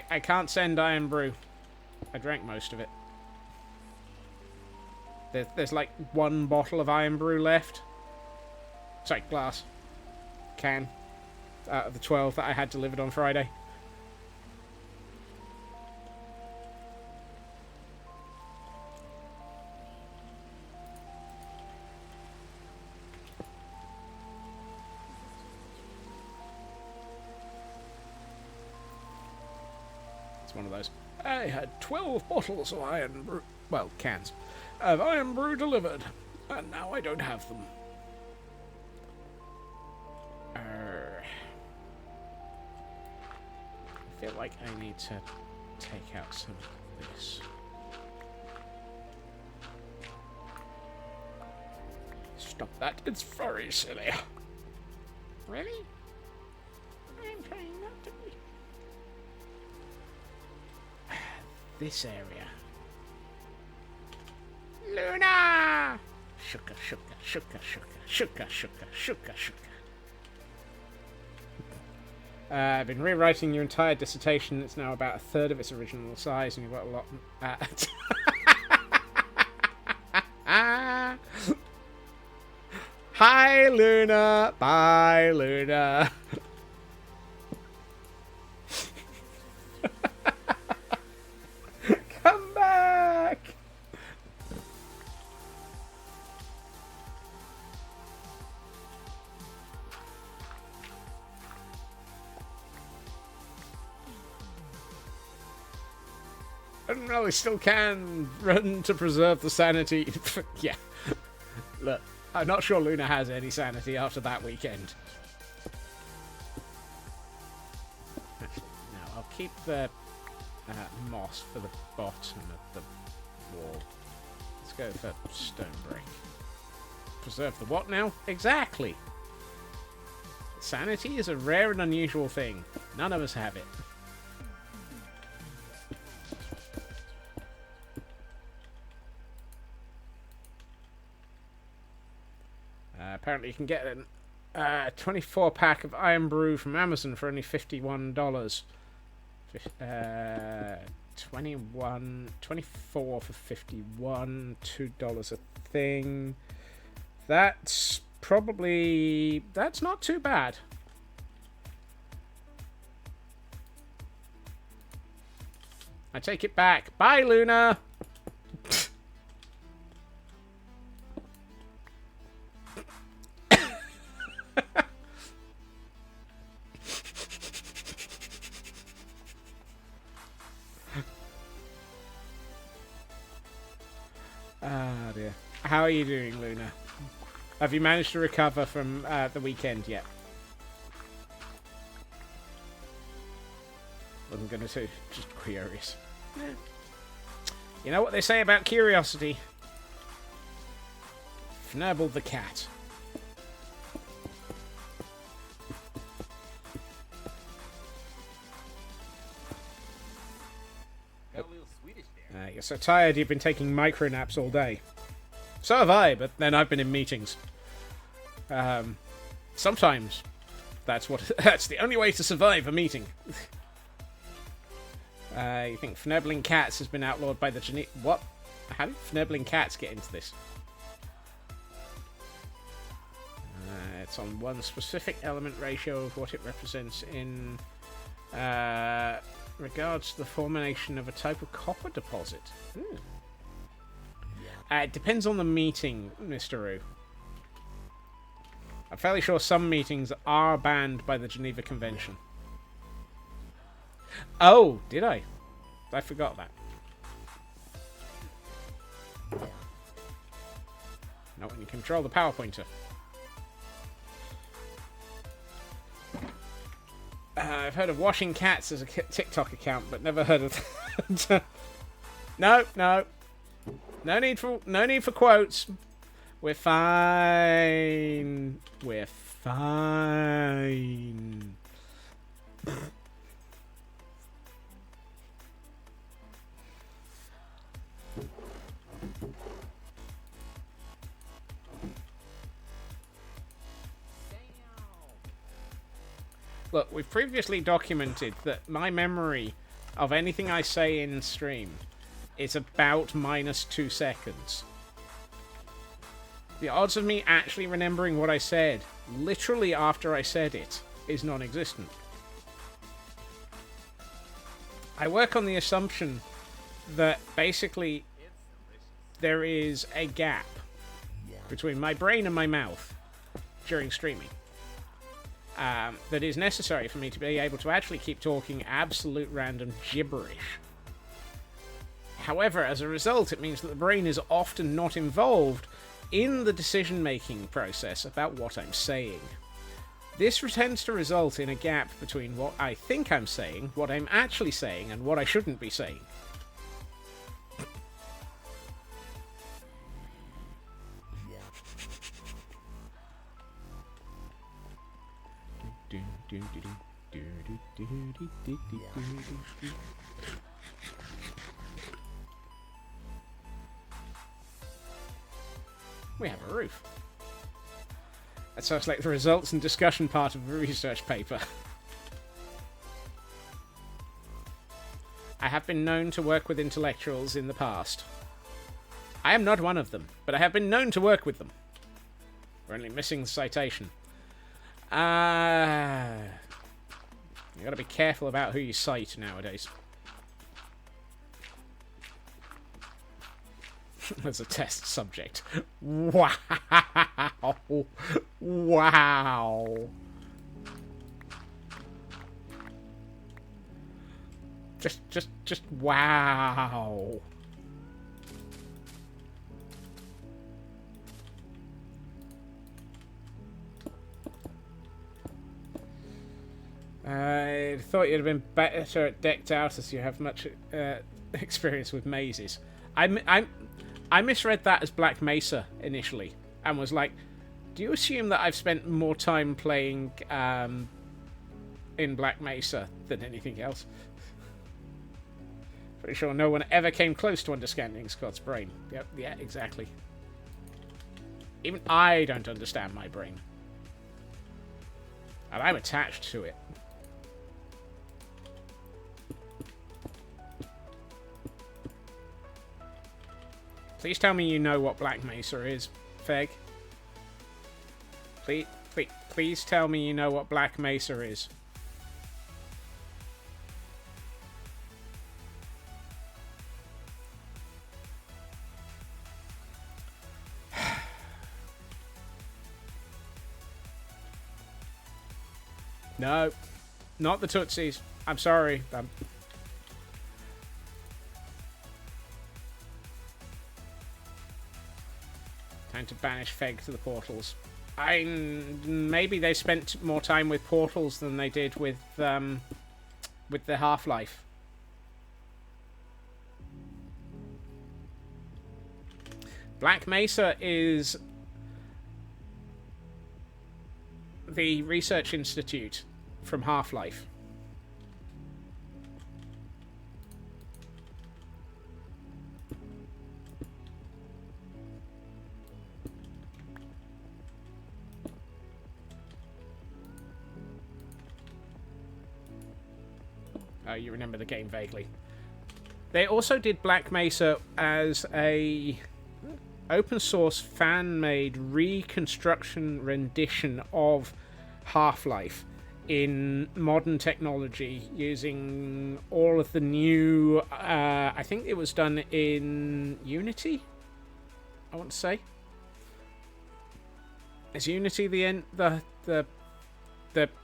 [SPEAKER 1] I can't send Iron Brew. I drank most of it. There's like 1 bottle of Iron Brew left. Sorry, glass. Can. Out of the 12 that I had delivered on Friday. One of those. I had 12 bottles of Iron Brew, well, cans, of Iron Brew delivered, and now I don't have them. I feel like I need to take out some of this. Stop that, it's very silly.
[SPEAKER 3] Really? I'm trying not to be.
[SPEAKER 1] This area.
[SPEAKER 3] Luna!
[SPEAKER 1] Shuka, shuka, shuka, shuka, shuka, shuka, shuka, shuka. I've been rewriting your entire dissertation. It's now about 1/3 of its original size, and you've got a lot. Hi, Luna. Bye, Luna. Come back. I don't know, I still can run to preserve the sanity. Yeah. Look, I'm not sure Luna has any sanity after that weekend. Actually, no, I'll keep the moss for the bottom of the wall. Let's go for stone brick. Preserve the what now? Exactly! Sanity is a rare and unusual thing. None of us have it. Apparently you can get a 24-pack of Iron Brew from Amazon for only $51. 24 for 51, $2 a thing. That's not too bad. I take it back. Bye, Luna! Ah, dear. How are you doing, Luna? Have you managed to recover from the weekend yet? Wasn't going to say, just curious. You know what they say about curiosity? Fnurble the cat. You're so tired you've been taking micro naps all day. So have I, but then I've been in meetings. Sometimes that's the only way to survive a meeting. You think fnurbling cats has been outlawed by the what? How did fnurbling cats get into this? It's on one specific element ratio of what it represents in regards to the formation of a type of copper deposit. It depends on the meeting, Mr. Roo. I'm fairly sure some meetings are banned by the Geneva Convention. Oh, did I? I forgot that. Not when you control the power pointer. I've heard of washing cats as a TikTok account, but never heard of that. No. No need for quotes. We're fine. We're fine. Look, we've previously documented that my memory of anything I say in stream is about -2 seconds. The odds of me actually remembering what I said, literally after I said it, is non-existent. I work on the assumption that basically there is a gap between my brain and my mouth during streaming. That is necessary for me to be able to actually keep talking absolute random gibberish. However, as a result, it means that the brain is often not involved in the decision-making process about what I'm saying. This tends to result in a gap between what I think I'm saying, what I'm actually saying, and what I shouldn't be saying. We have a roof. That sounds like the results and discussion part of a research paper. I have been known to work with intellectuals in the past. I am not one of them, but I have been known to work with them. We're only missing the citation. You gotta be careful about who you cite nowadays. As a test subject. Wow. Wow. Just wow. I thought you'd have been better at decked out as you have much experience with mazes. I misread that as Black Mesa initially and was like, do you assume that I've spent more time playing in Black Mesa than anything else? Pretty sure no one ever came close to understanding Scott's brain. Yep, yeah, exactly. Even I don't understand my brain. And I'm attached to it. Please tell me you know what Black Mesa is, Feg. Please tell me you know what Black Mesa is. No, not the Tootsies. I'm sorry. Time to banish Feg to the portals. Maybe they spent more time with portals than they did with the Half-Life. Black Mesa is the research institute from Half-Life. Oh, you remember the game vaguely. They also did Black Mesa as a open source fan-made reconstruction rendition of Half-Life in modern technology using all of the new. I think it was done in Unity. I want to say. Is Unity the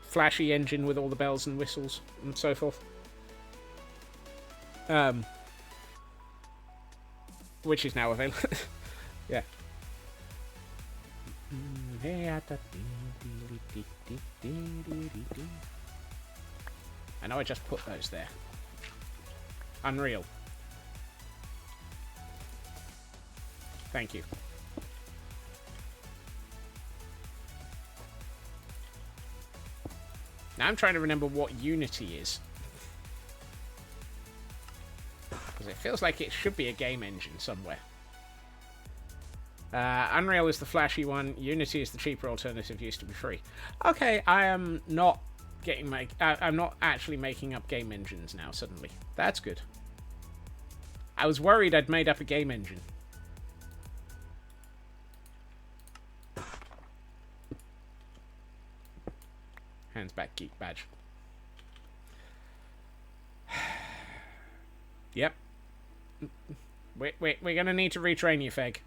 [SPEAKER 1] flashy engine with all the bells and whistles and so forth? Which is now available. Yeah. I know I just put those there. Unreal. Thank you. Now I'm trying to remember what Unity is. Because it feels like it should be a game engine somewhere. Unreal is the flashy one. Unity is the cheaper alternative, used to be free. Okay, I am not getting I'm not actually making up game engines now, suddenly. That's good. I was worried I'd made up a game engine. Hands back, geek badge. Yep. We're gonna need to retrain you, Feg.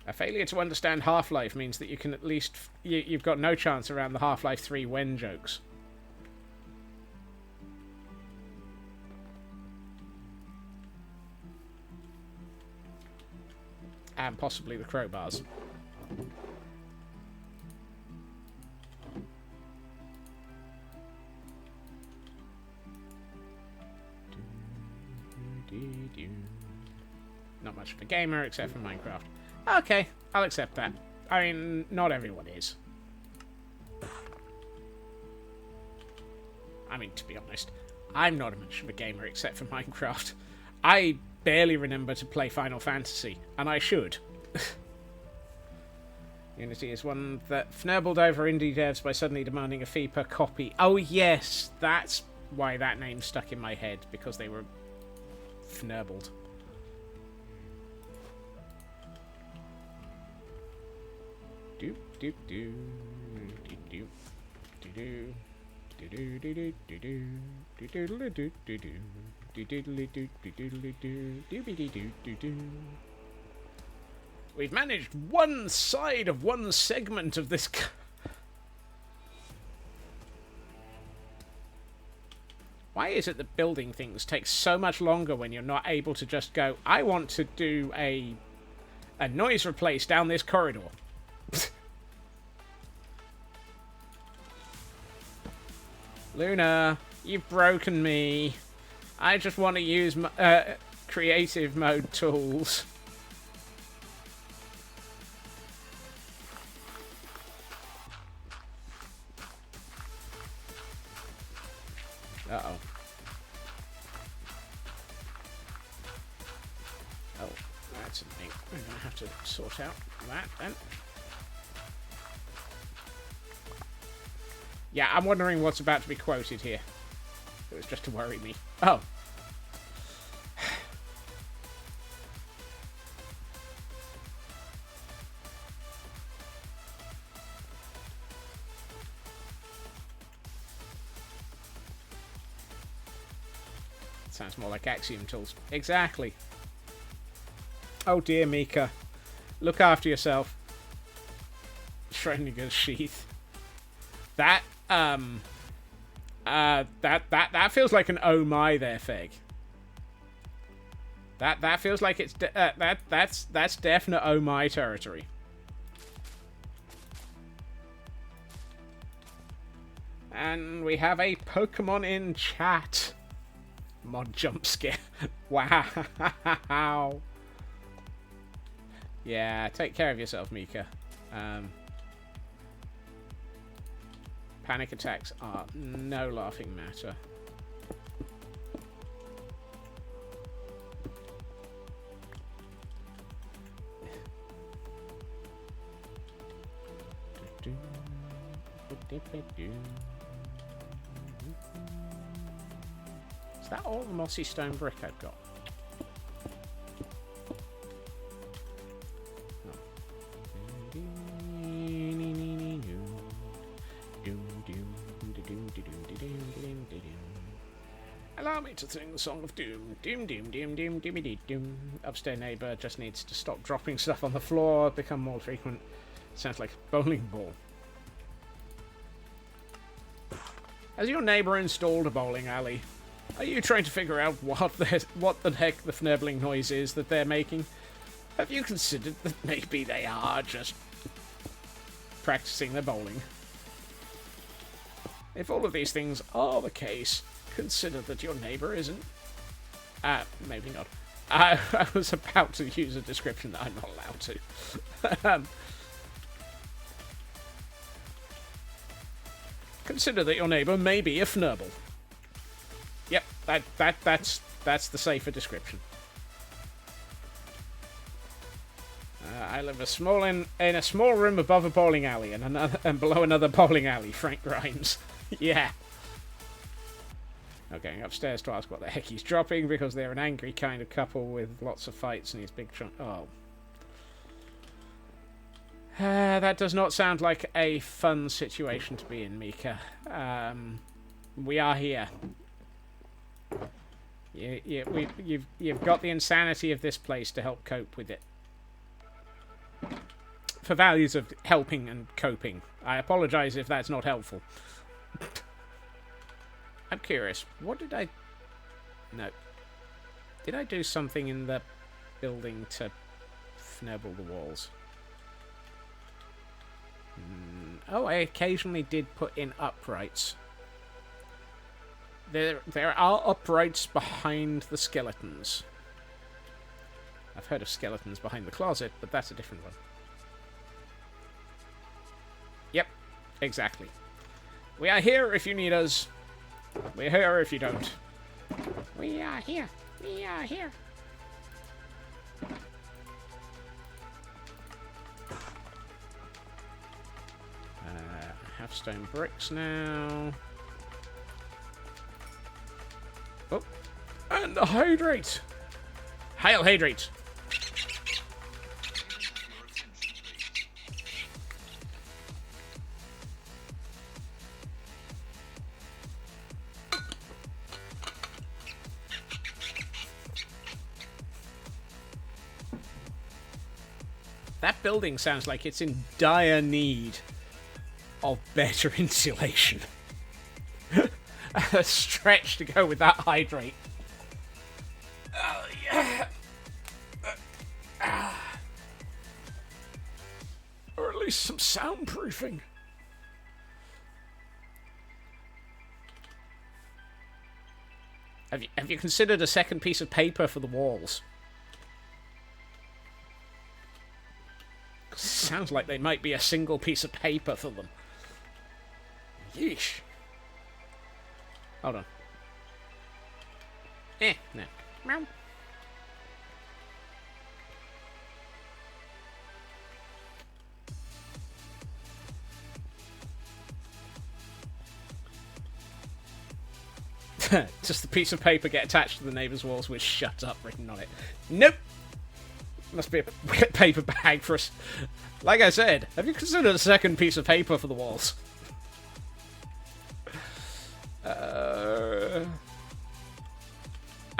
[SPEAKER 1] A failure to understand Half-Life means that you can at least... You've got no chance around the Half-Life 3 when jokes. And possibly the crowbars. Not much of a gamer, except for Minecraft. Okay, I'll accept that. I mean, not everyone is. I mean, to be honest, I'm not much of a gamer except for Minecraft. I barely remember to play Final Fantasy, and I should. Unity is one that fnurbled over indie devs by suddenly demanding a fee per copy. Oh yes, that's why that name stuck in my head, because they were fnurbled. Do do do do do do do do do do. We've managed one side of one segment of this. Why is it that building things takes so much longer when you're not able to just go, I want to do a noise replace down this corridor? Luna, you've broken me. I just want to use creative mode tools. Uh-oh. Oh, that's something. I'm going to have to sort out that then. Yeah, I'm wondering what's about to be quoted here. It was just to worry me. Oh. Sounds more like Axiom tools. Exactly. Oh dear, Mika. Look after yourself. Schrödinger's sheath. That that feels like an oh my there, Feg. That feels like it's that's definite oh my territory. And we have a Pokemon in chat. Mod jump scare. Wow. Yeah, take care of yourself, Mika. Panic attacks are no laughing matter. Is that all the mossy stone brick I've got? Oh. Allow me to sing the song of doom. Doom, doom, doom, doom, doomy dee doom. Upstairs neighbour just needs to stop dropping stuff on the floor, become more frequent. Sounds like a bowling ball. Has your neighbour installed a bowling alley? Are you trying to figure out what the heck the fnirbling noise is that they're making? Have you considered that maybe they are just practicing their bowling? If all of these things are the case, consider that your neighbour isn't. Maybe not. I was about to use a description that I'm not allowed to. Consider that your neighbour may be a fnurble. Yep, that's the safer description. I live in a small room above a bowling alley and below another bowling alley. Frank Grimes. Yeah. I'm going upstairs to ask what the heck he's dropping because they're an angry kind of couple with lots of fights and he's big trunk. Oh. That does not sound like a fun situation to be in, Mika. We are here. You've got the insanity of this place to help cope with it. For values of helping and coping. I apologise if that's not helpful. I'm curious. What did I... No. Did I do something in the building to fnibble the walls? Oh, I occasionally did put in uprights. There are uprights behind the skeletons. I've heard of skeletons behind the closet, but that's a different one. Yep, exactly. We are here if you need us. We're here if you don't.
[SPEAKER 3] We are here. We are here.
[SPEAKER 1] I have stone bricks now. Oh, and the hydrate. Hail hydrate. That building sounds like it's in dire need of better insulation. A stretch to go with that hydrate. Oh, yeah. Or at least some soundproofing. Have you considered a second piece of paper for the walls? Sounds like they might be a single piece of paper for them. Yeesh. Hold on. No.
[SPEAKER 3] Meow.
[SPEAKER 1] Just the piece of paper get attached to the neighbour's walls with "shut up" written on it. Nope. Must be a paper bag for us. Like I said, have you considered a second piece of paper for the walls?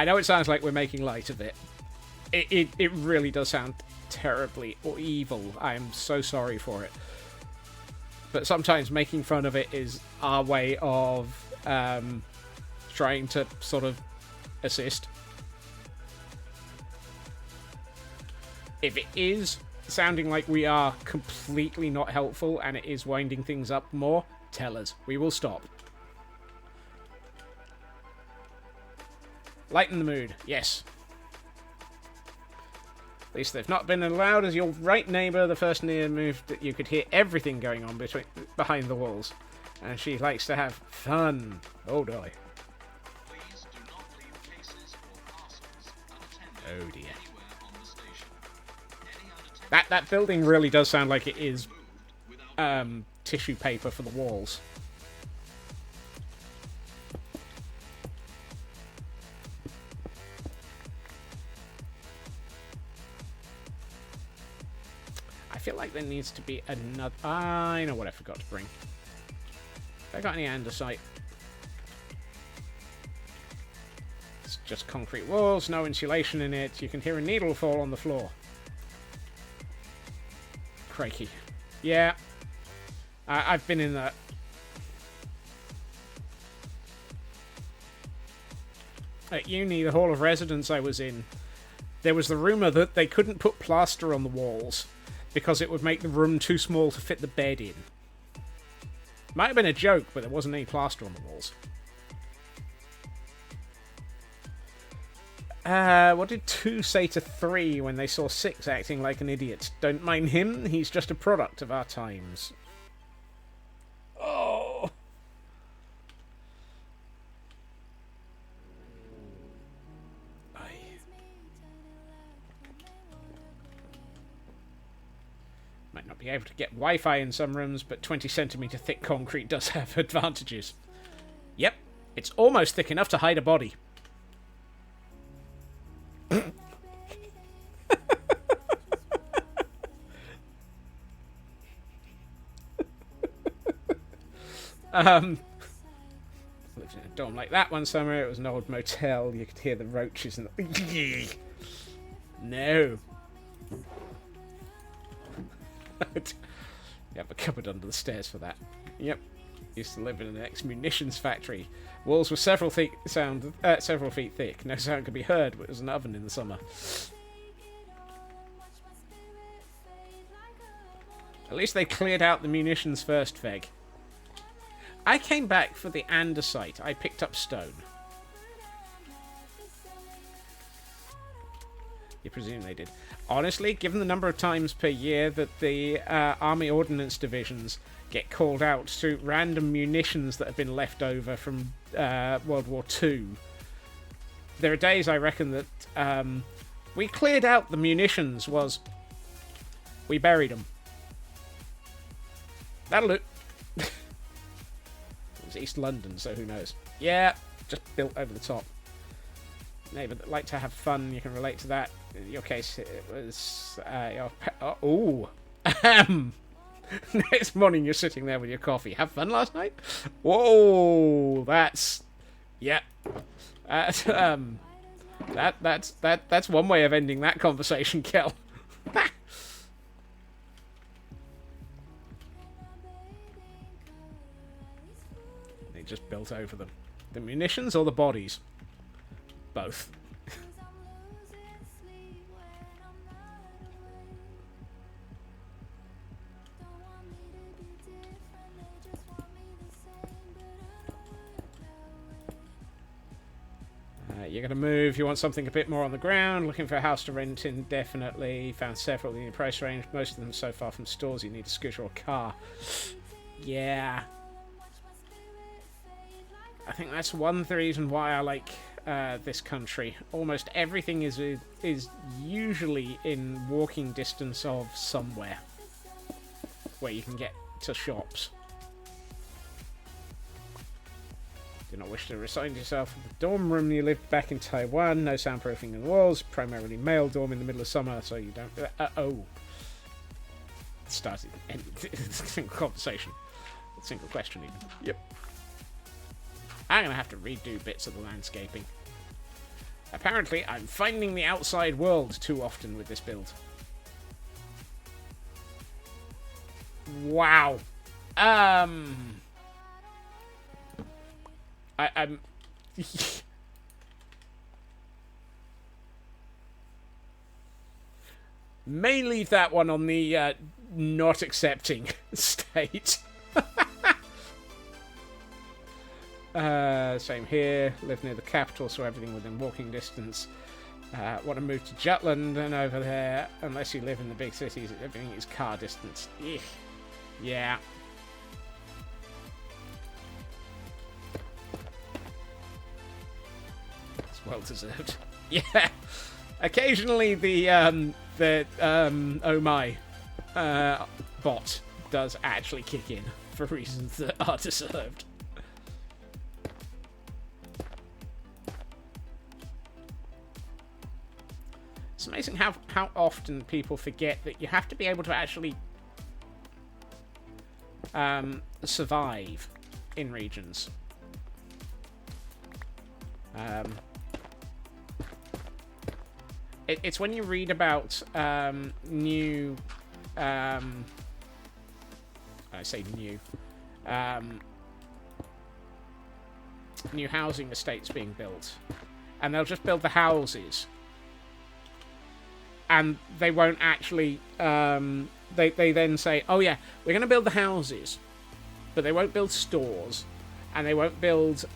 [SPEAKER 1] I know it sounds like we're making light of it. It really does sound terribly or evil. I am so sorry for it. But sometimes making fun of it is our way of trying to sort of assist. If it is sounding like we are completely not helpful and it is winding things up more, tell us. We will stop. Lighten the mood. Yes. At least they've not been allowed as your right neighbour. The first near move that you could hear everything going on behind the walls. And she likes to have fun. Oh, boy. Oh, dear. That building really does sound like it is tissue paper for the walls. I feel like there needs to be another... I know what I forgot to bring. Have I got any andesite? It's just concrete walls, no insulation in it. You can hear a needle fall on the floor. Crikey. Yeah. I've been in that. At uni, the hall of residence I was in, there was the rumour that they couldn't put plaster on the walls because it would make the room too small to fit the bed in. Might have been a joke, but there wasn't any plaster on the walls. What did 2 say to 3 when they saw 6 acting like an idiot? Don't mind him, he's just a product of our times. Oh! Might not be able to get Wi-Fi in some rooms, but 20 centimetre thick concrete does have advantages. Yep, it's almost thick enough to hide a body. Lived in a dorm like that one summer. It was an old motel. You could hear the roaches and the... No. You have a cupboard under the stairs for that. Yep. Used to live in an ex-munitions factory. Walls were several feet thick. No sound could be heard, but it was an oven in the summer. At least they cleared out the munitions first, Veg. I came back for the andesite. I picked up stone. You presume they did. Honestly, given the number of times per year that the Army Ordnance Divisions get called out to random munitions that have been left over from World War II, there are days I reckon that we cleared out the munitions was we buried them. That'll do. It was East London, so who knows. Yeah, just built over the top. Neighbour that like to have fun, you can relate to that. In your case, it was next morning you're sitting there with your coffee. Have fun last night? Whoa, that's that's one way of ending that conversation, Kel. They just built over them. The munitions or the bodies? Both. You're going to move. You want something a bit more on the ground. Looking for a house to rent indefinitely. Found several in your price range. Most of them so far from stores you need a scooter or a car. Yeah. I think that's one reason why I like this country. Almost everything is usually in walking distance of somewhere where you can get to shops. Do not wish to resign yourself to the dorm room you lived back in Taiwan. No soundproofing in the walls. Primarily male dorm in the middle of summer, so you don't... Started single conversation. Single question even. Yep. I'm going to have to redo bits of the landscaping. Apparently, I'm finding the outside world too often with this build. Wow. I'm... may leave that one on the not accepting state. Same here. Live near the capital, so everything within walking distance. Want to move to Jutland and over there. Unless you live in the big cities, everything is car distance. Eugh. Yeah. It's well deserved. Yeah. Occasionally the oh my bot does actually kick in for reasons that are deserved. It's amazing how often people forget that you have to be able to actually survive in regions. It's when you read about new... I say new... new housing estates being built. And they'll just build the houses. And they won't actually... They then say, oh yeah, we're going to build the houses. But they won't build stores. And they won't build...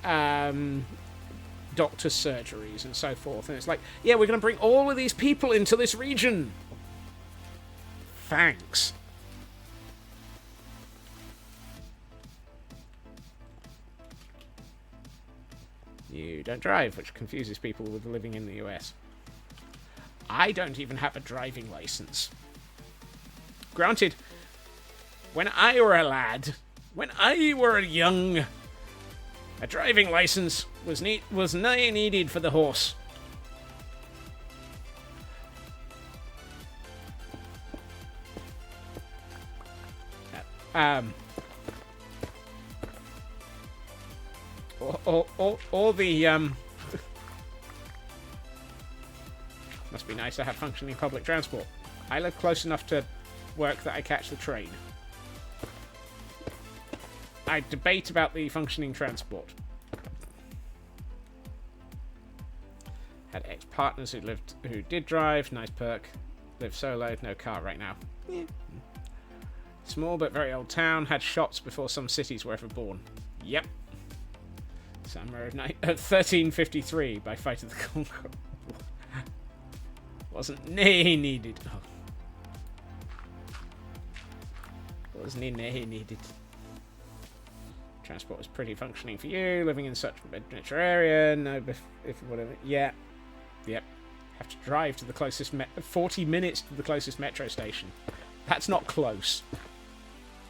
[SPEAKER 1] doctor's surgeries and so forth, and it's like, yeah, we're going to bring all of these people into this region. Thanks. You don't drive, which confuses people with living in the US. I don't even have a driving license. Granted, when I were a lad, when I were young, a driving license was nigh needed for the horse. All the must be nice to have functioning public transport. I live close enough to work that I catch the train. I debate about the functioning transport. Had ex-partners who did drive. Nice perk. Live solo. No car right now. Yeah. Small but very old town. Had shops before some cities were ever born. Yep. Summer of 1353 by Fight of the Conqueror. Wasn't needed. Oh. Wasn't needed. Transport was pretty functioning for you, living in such a metro area. No, if whatever. Yeah. Yep. Have to drive to the closest 40 minutes to the closest metro station. That's not close.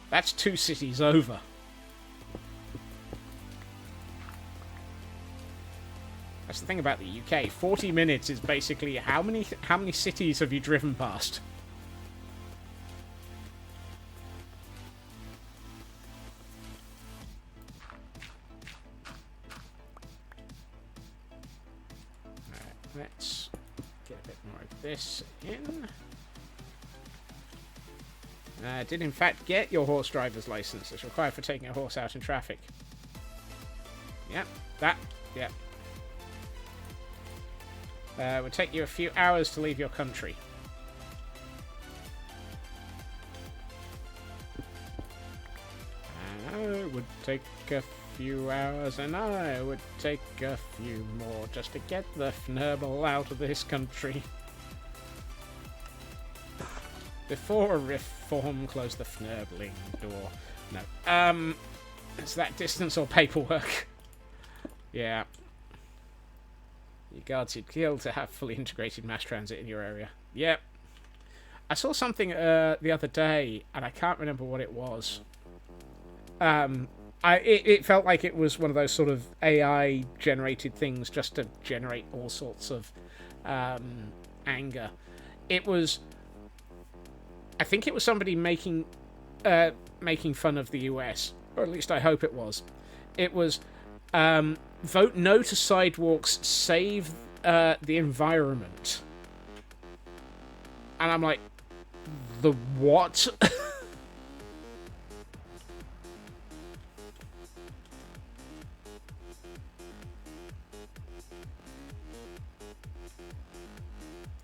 [SPEAKER 1] That's 2 cities over. That's the thing about the UK. 40 minutes is basically how many cities have you driven past? Let's get a bit more of this in. Did in fact get your horse driver's license. It's required for taking a horse out in traffic. Yep, yep. Would take you a few hours to leave your country. It would take a few hours, and I would take a few more just to get the Fnurble out of this country. Before reform, close the Fnurbling door. No. It's that distance or paperwork. Yeah. Your guards you'd kill to have fully integrated mass transit in your area. Yep. I saw something the other day, and I can't remember what it was. It felt like it was one of those sort of AI-generated things just to generate all sorts of anger. It was... I think it was somebody making fun of the US, or at least I hope it was. It was, vote no to sidewalks, save the environment. And I'm like, the what?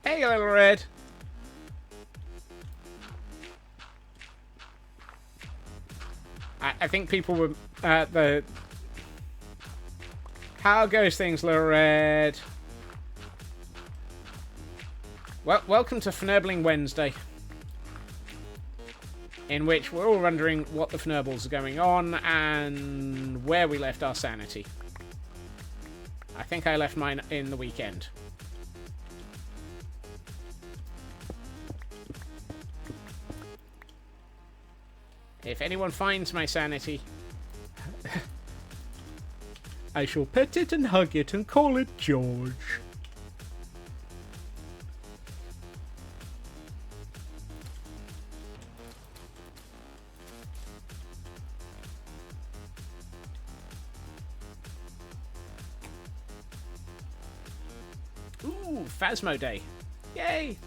[SPEAKER 1] Hey, little red. I think people were the. How goes things, little red? Well, welcome to Fnurbling Wednesday, in which we're all wondering what the Fnurbles are going on and where we left our sanity. I think I left mine in the weekend. If anyone finds my sanity, I shall pet it and hug it and call it George. Phasmo Day. Yay!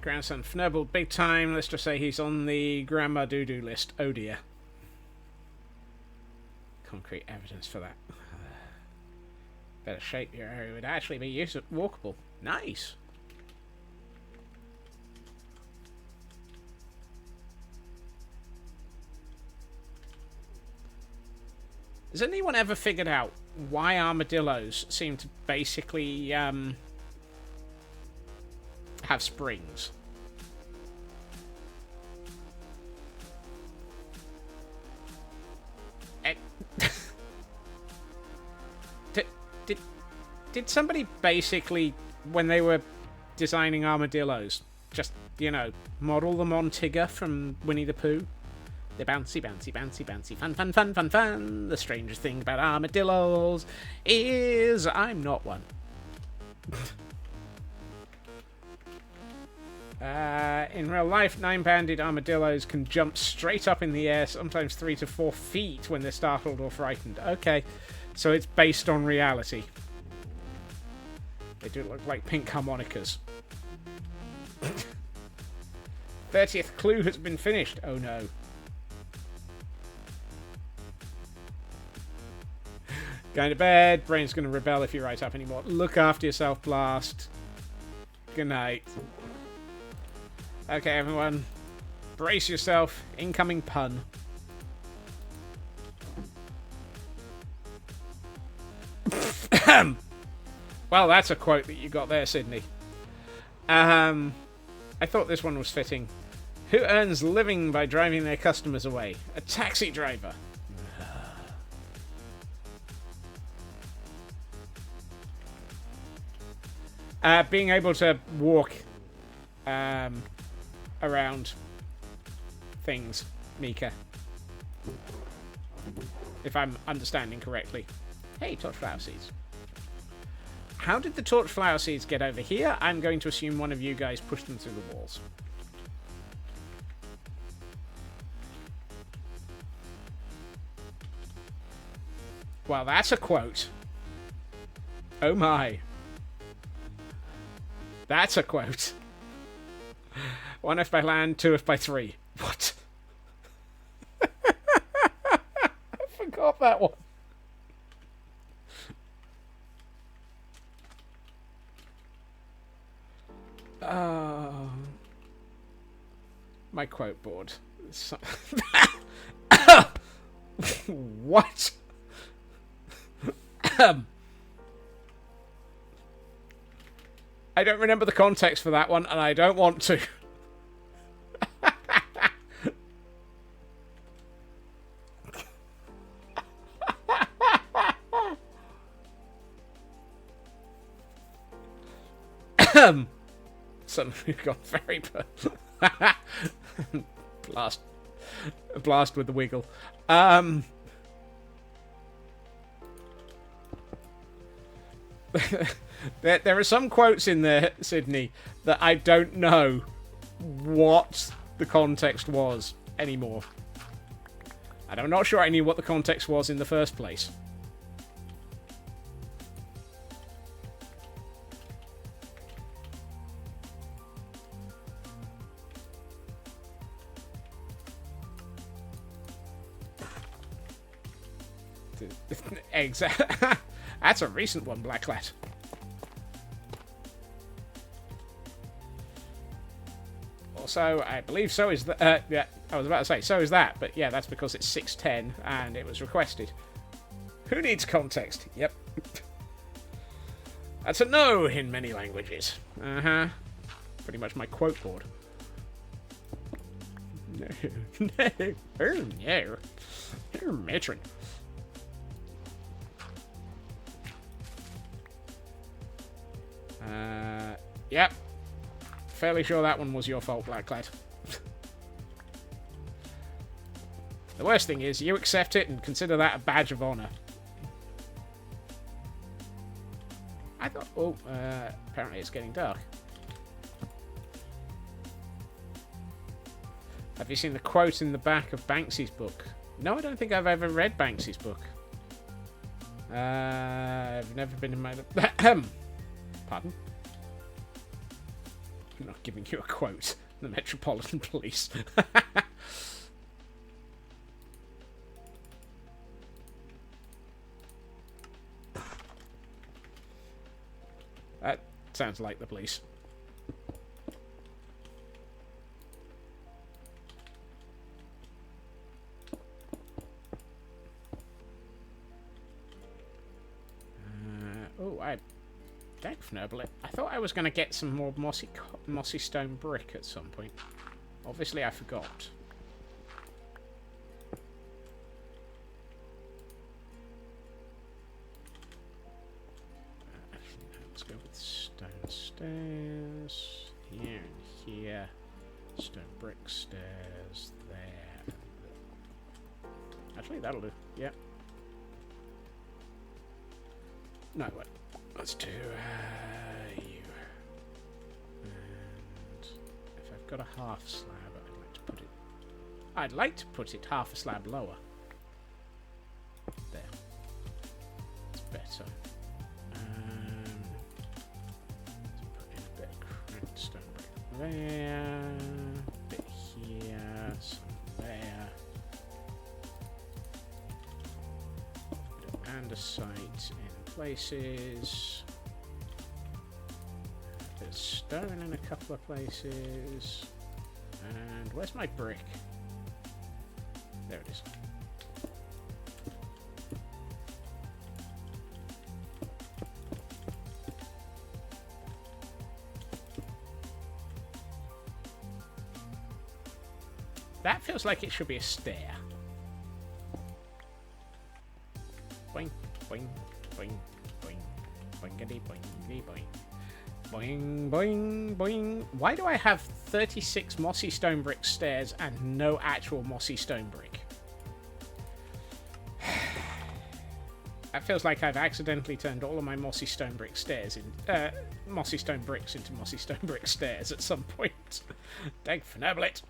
[SPEAKER 1] Grandson Fnurbled, big time. Let's just say he's on the grandma doo-doo list. Oh dear. Concrete evidence for that. Better shape your area would actually be walkable. Nice. Has anyone ever figured out why armadillos seem to basically have springs? Did somebody basically, when they were designing armadillos, just, you know, model them on Tigger from Winnie the Pooh? They're bouncy, bouncy, bouncy, bouncy, fun, fun, fun, fun, fun. The strangest thing about armadillos is I'm not one. In real life, 9-banded armadillos can jump straight up in the air, sometimes 3 to 4 feet when they're startled or frightened. Okay, so it's based on reality. They do look like pink harmonicas. 30th clue has been finished. Oh no. Going to bed. Brain's going to rebel if you write up anymore. Look after yourself, Blast. Good night. Okay, everyone. Brace yourself. Incoming pun. Well, that's a quote that you got there, Sydney. I thought this one was fitting. Who earns living by driving their customers away? A taxi driver. Being able to walk around things, Mika. If I'm understanding correctly. Hey, torchflower seeds. How did the torchflower seeds get over here? I'm going to assume one of you guys pushed them through the walls. Well, that's a quote. Oh my. That's a quote. 1 if by land, 2 if by 3. What? I forgot that one. My quote board. What? I don't remember the context for that one, and I don't want to. Suddenly we've got very blast with the wiggle. There are some quotes in there, Sydney, that I don't know what the context was anymore. And I'm not sure I knew what the context was in the first place. Exactly. That's a recent one, Blacklat. Also, I believe so is that. Yeah, I was about to say so is that, but yeah, that's because it's 6:10 and it was requested. Who needs context? Yep. That's a no in many languages. Pretty much my quote board. No, no, oh no, oh matron. Yep. Fairly sure that one was your fault, Blackclad. The worst thing is, you accept it and consider that a badge of honor. I thought... Oh, apparently it's getting dark. Have you seen the quote in the back of Banksy's book? No, I don't think I've ever read Banksy's book. I've never been in my... Pardon? I'm not giving you a quote. The Metropolitan Police. That sounds like the police. Definitely. I thought I was going to get some more mossy stone brick at some point. Obviously, I forgot. Let's go with stone stairs. Here and here. Stone brick stairs there. Actually, that'll do. Yep. No, wait. Let's do you. And if I've got a half slab, I'd like to put it half a slab lower. There. It's better. Let's put in a bit of cracked stone brick there. A bit here. Some there. A bit of andesite in places. A bit of stone in a couple of places. And where's my brick? There it is. That feels like it should be a stair. Boing, boing, boing, boing, boingity, boingity, boing. Boing, boing, boing. Why do I have 36 mossy stone brick stairs and no actual mossy stone brick? That feels like I've accidentally turned all of my mossy stone brick stairs in mossy stone bricks into mossy stone brick stairs at some point. Dag fnablet.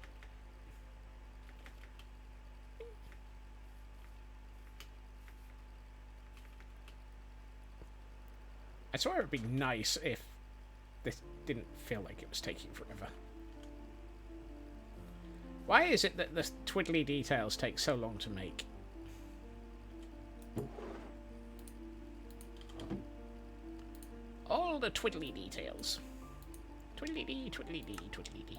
[SPEAKER 1] I swear it'd be nice if this didn't feel like it was taking forever. Why is it that the twiddly details take so long to make? All the twiddly details. Twiddly-dee, twiddly-dee, twiddly-dee.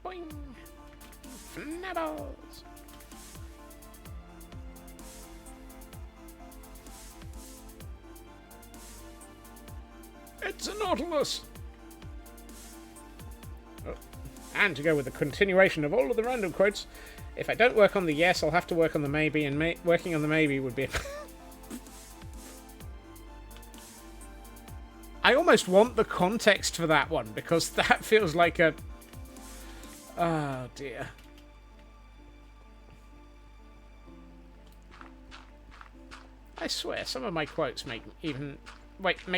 [SPEAKER 1] Boing! Fnabbles! It's a Nautilus! Oh. And to go with the continuation of all of the random quotes, if I don't work on the yes, I'll have to work on the maybe, and working on the maybe would be... I almost want the context for that one, because that feels like a... Oh, dear. I swear, some of my quotes make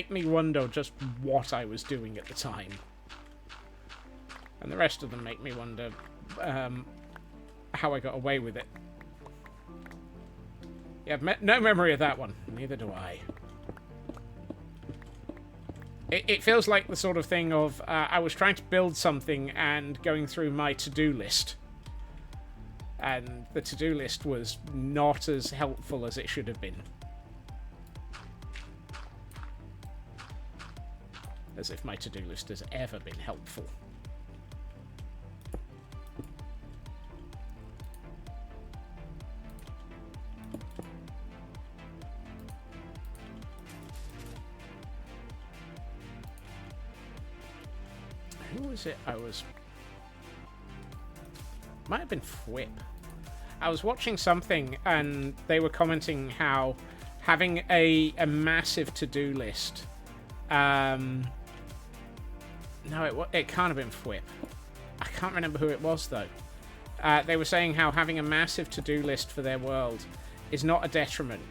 [SPEAKER 1] me wonder just what I was doing at the time. And the rest of them make me wonder how I got away with it. You have no memory of that one. Neither do I. It feels like the sort of thing of, I was trying to build something and going through my to-do list. And the to-do list was not as helpful as it should have been. As if my to-do list has ever been helpful. Who was it I was... Might have been Fwip. I was watching something and they were commenting how having a massive to-do list... No, it can't have been Fwip. I can't remember who it was, though. They were saying how having a massive to-do list for their world is not a detriment.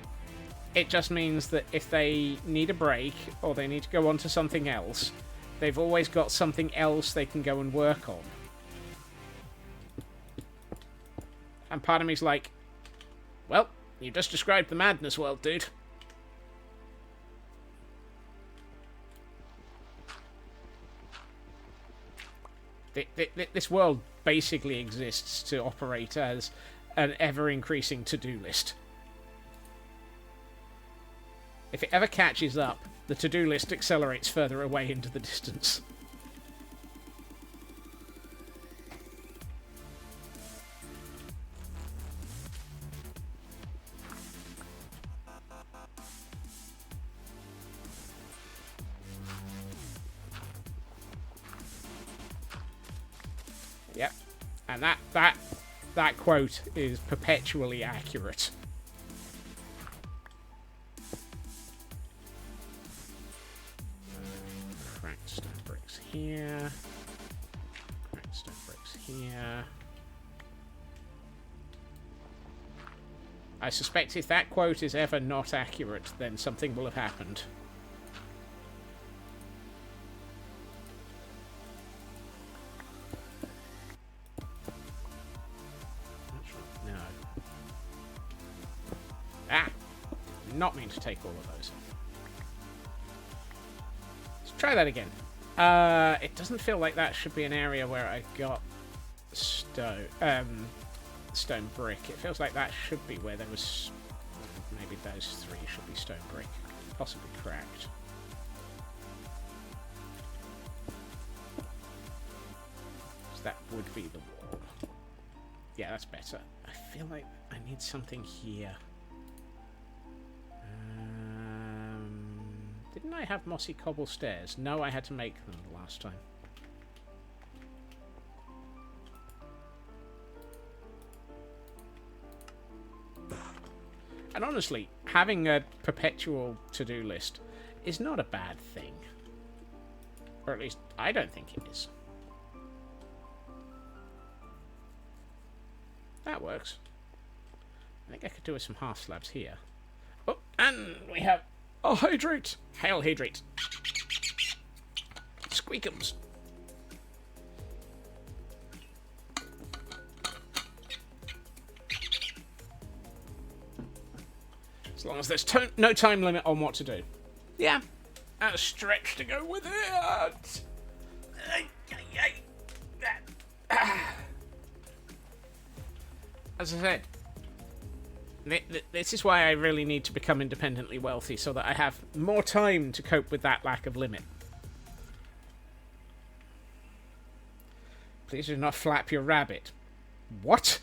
[SPEAKER 1] It just means that if they need a break or they need to go on to something else, they've always got something else they can go and work on. And part of me's like, well, you just described the madness world, dude. This world basically exists to operate as an ever-increasing to-do list. If it ever catches up, the to-do list accelerates further away into the distance. Yep. And that quote is perpetually accurate. Cracked stone bricks here. Cracked stone bricks here. I suspect if that quote is ever not accurate, then something will have happened. No. Ah! Did not mean to take all of those. Let's try that again. It doesn't feel like that should be an area where I got stone brick. It feels like that should be where there was... Maybe those three should be stone brick. Possibly cracked. So that would be the wall. Yeah, that's better. I feel like I need something here. Didn't I have mossy cobble stairs? No, I had to make them the last time. And honestly, having a perpetual to-do list is not a bad thing. Or at least, I don't think it is. That works. I think I could do with some half slabs here. Oh, and we have a hydrate! Hail hydrate! Squeakums! As long as there's no time limit on what to do. Yeah, and a stretch to go with it! As I said, this is why I really need to become independently wealthy, so that I have more time to cope with that lack of limit. Please do not flap your rabbit. What?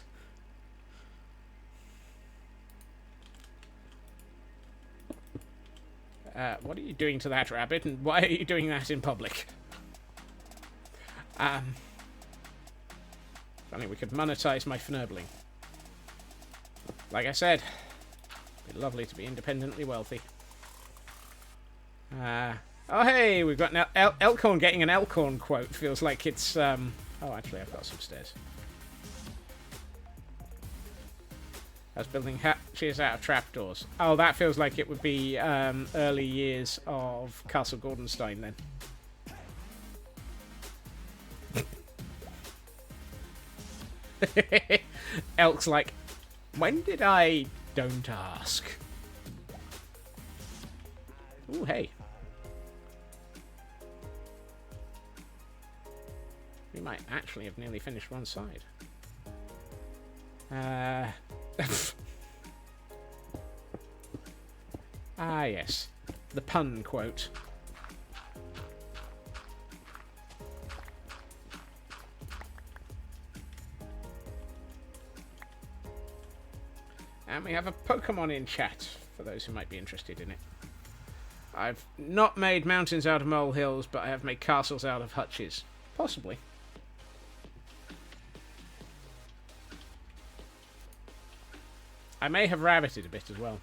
[SPEAKER 1] What are you doing to that rabbit, and why are you doing that in public? Funny, we could monetize my fnurbling. Like I said, it'd be lovely to be independently wealthy. Oh hey, we've got an Elkhorn getting an Elkhorn quote. Feels like it's, oh actually I've got some stairs. I was building hatches out of trapdoors. Oh, that feels like it would be early years of Castle Gordonstein then. Elk's like, when did I don't ask? Ooh, hey. We might actually have nearly finished one side. Ah, yes. The pun quote. And we have a Pokemon in chat, for those who might be interested in it. I've not made mountains out of molehills, but I have made castles out of hutches. Possibly. I may have rabbited a bit as well.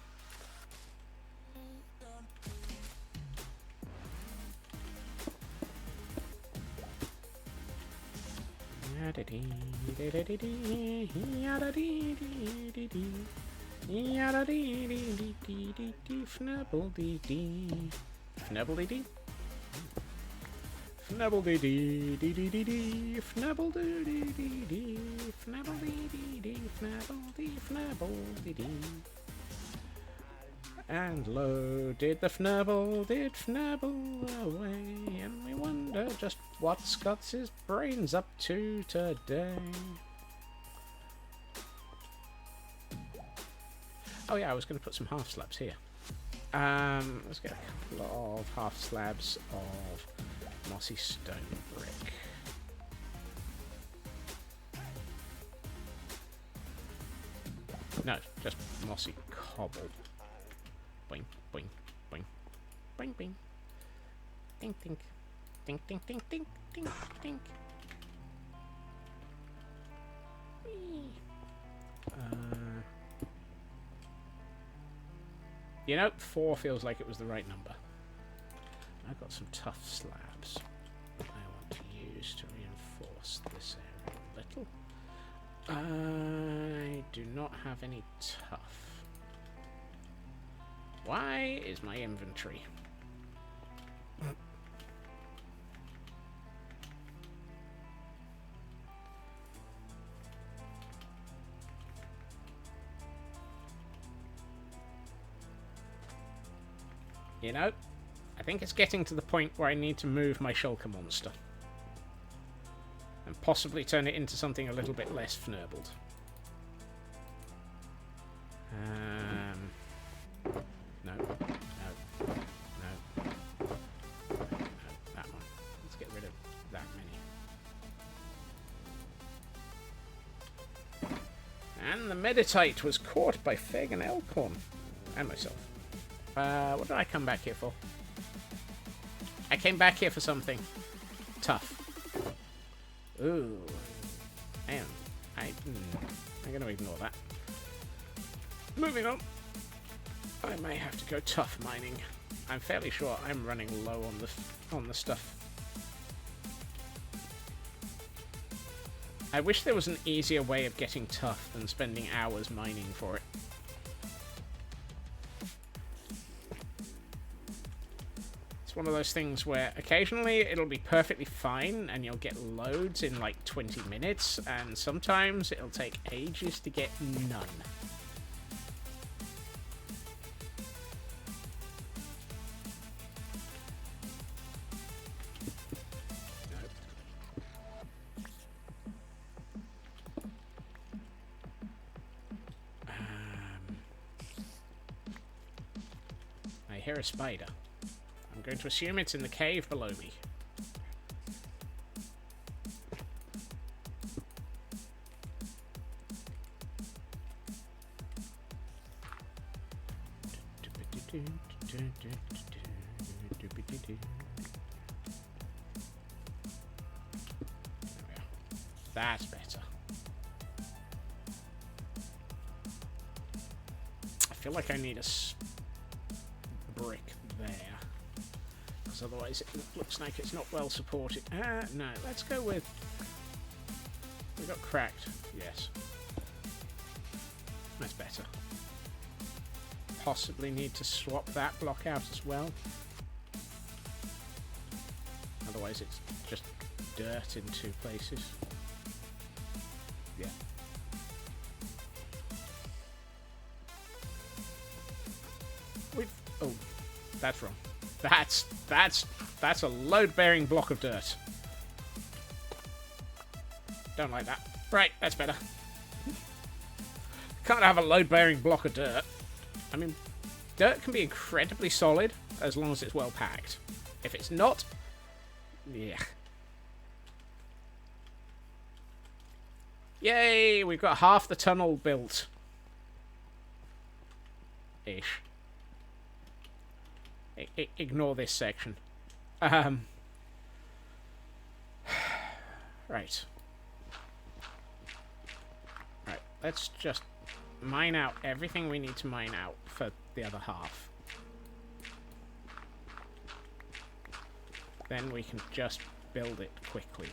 [SPEAKER 1] Yada dee dee dee dee dee dee fnubble dee dee. Fnubble dee dee. Fnubble dee dee dee dee dee dee. Fnubble dee dee dee dee. Fnubble dee dee dee. Fnubble dee fnubble dee dee. And lo, did Fnubble away, and we wonder just what Scott's his brains up to today. Oh yeah, I was going to put some half slabs here. Let's get a couple of half slabs of mossy stone brick. No, just mossy cobble. Boing, boing, boing, boing, boing. Dink, dink, dink, dink, dink, dink, dink, dink. Whee. You know, 4 feels like it was the right number. I've got some tough slabs I want to use to reinforce this area a little. I do not have any tough. Why is my inventory? You know, I think it's getting to the point where I need to move my shulker monster. And possibly turn it into something a little bit less fnurbled. No, that one. Let's get rid of that many. And the Meditite was caught by Feg and Elkhorn. And myself. What did I come back here for? I came back here for something. Tough. Ooh. I'm going to ignore that. Moving on. I may have to go tough mining. I'm fairly sure I'm running low on the stuff. I wish there was an easier way of getting tough than spending hours mining for it. It's one of those things where occasionally it'll be perfectly fine and you'll get loads in like 20 minutes, and sometimes it'll take ages to get none. I hear a spider. I'm going to assume it's in the cave below me. That's better. I feel like I need a brick there, because otherwise it looks like it's not well supported. No, let's go with... We got cracked. Yes. That's better. Possibly need to swap that block out as well. Otherwise it's just dirt in 2 places. Yeah. Oh, that's wrong. That's a load-bearing block of dirt. Don't like that. Right, that's better. Can't have a load-bearing block of dirt. I mean, dirt can be incredibly solid as long as it's well packed. If it's not, yeah. Yay, we've got half the tunnel built. Ish. Ignore this section. Right. Right, let's just mine out everything we need to mine out for the other half. Then we can just build it quickly.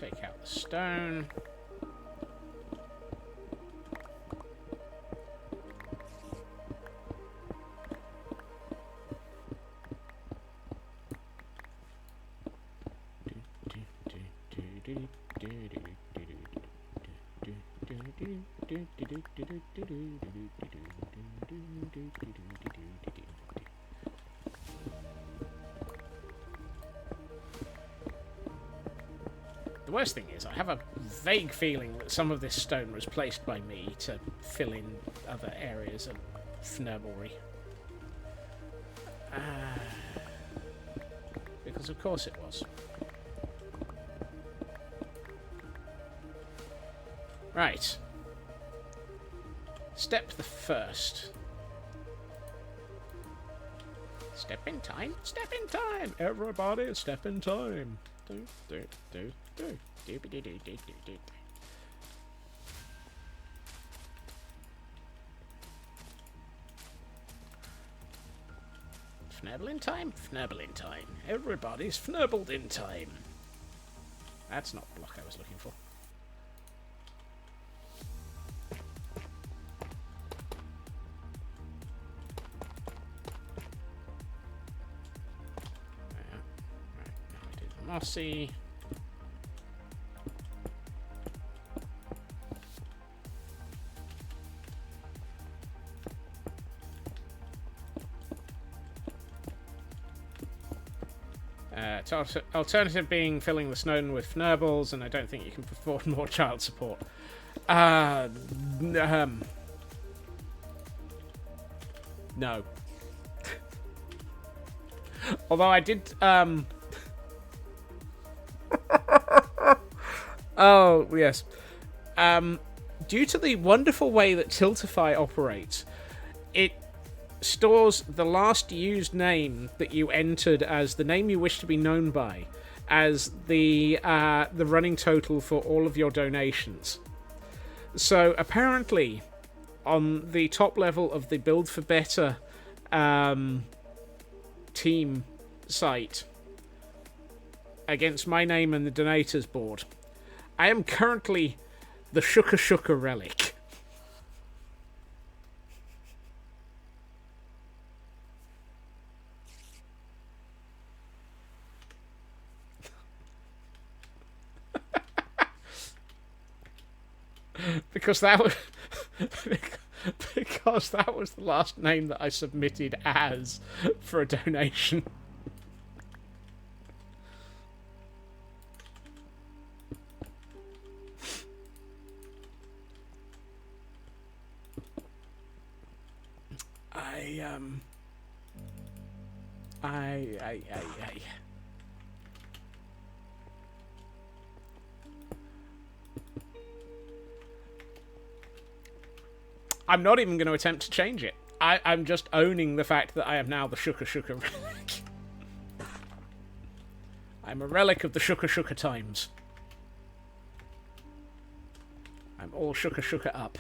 [SPEAKER 1] take out the stone. The worst thing is, I have a vague feeling that some of this stone was placed by me to fill in other areas of fnurblery. Because of course it was. Right. Step the first. Step in time. Step in time. Everybody, step in time. Do. Fnurble in time. Fnurble in time. Everybody's fnurbled in time. That's not the block I was looking for. Mossy. Alternative being filling the stone with fnurbles, and I don't think you can afford more child support. No. Although I did, Oh, yes. Due to the wonderful way that Tiltify operates, it stores the last used name that you entered as the name you wish to be known by as the running total for all of your donations. So apparently, on the top level of the Build for Better team site, against my name and the donators board, I am currently the Shuka Shuka relic. Because that was because that was the last name that I submitted as for a donation. I'm not even going to attempt to change it. I'm just owning the fact that I am now the Shuka Shuka relic. I'm a relic of the Shuka Shuka times. I'm all Shuka Shuka up.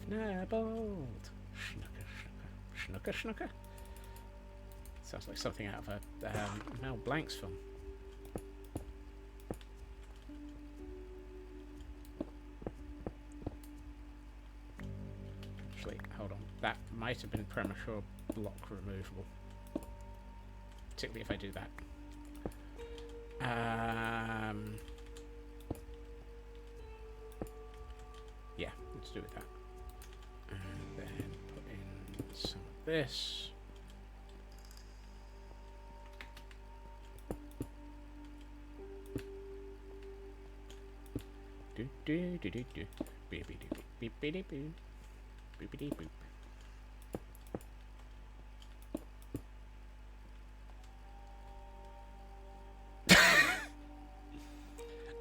[SPEAKER 1] Snowballed. Schnooker, schnooker. Sounds like something out of a Mel Blanc's film. Actually, hold on. That might have been premature block removable. Particularly if I do that. Yeah, let's do it that. And then put in some of this. Do do do do do. Beep beep beep beep beep beep beep beep beep beep.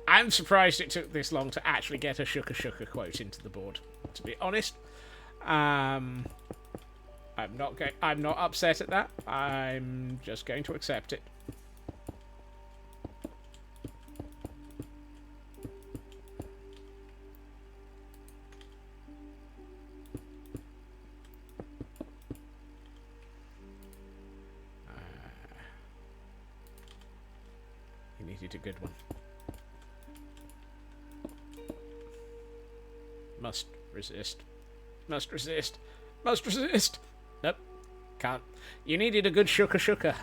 [SPEAKER 1] I'm surprised it took this long to actually get a Shuka Shuka quote into the board, to be honest. I'm not upset at that. I'm just going to accept it. You needed a good one. Must resist. Must resist. Must resist. Nope. Can't. You needed a good shooker.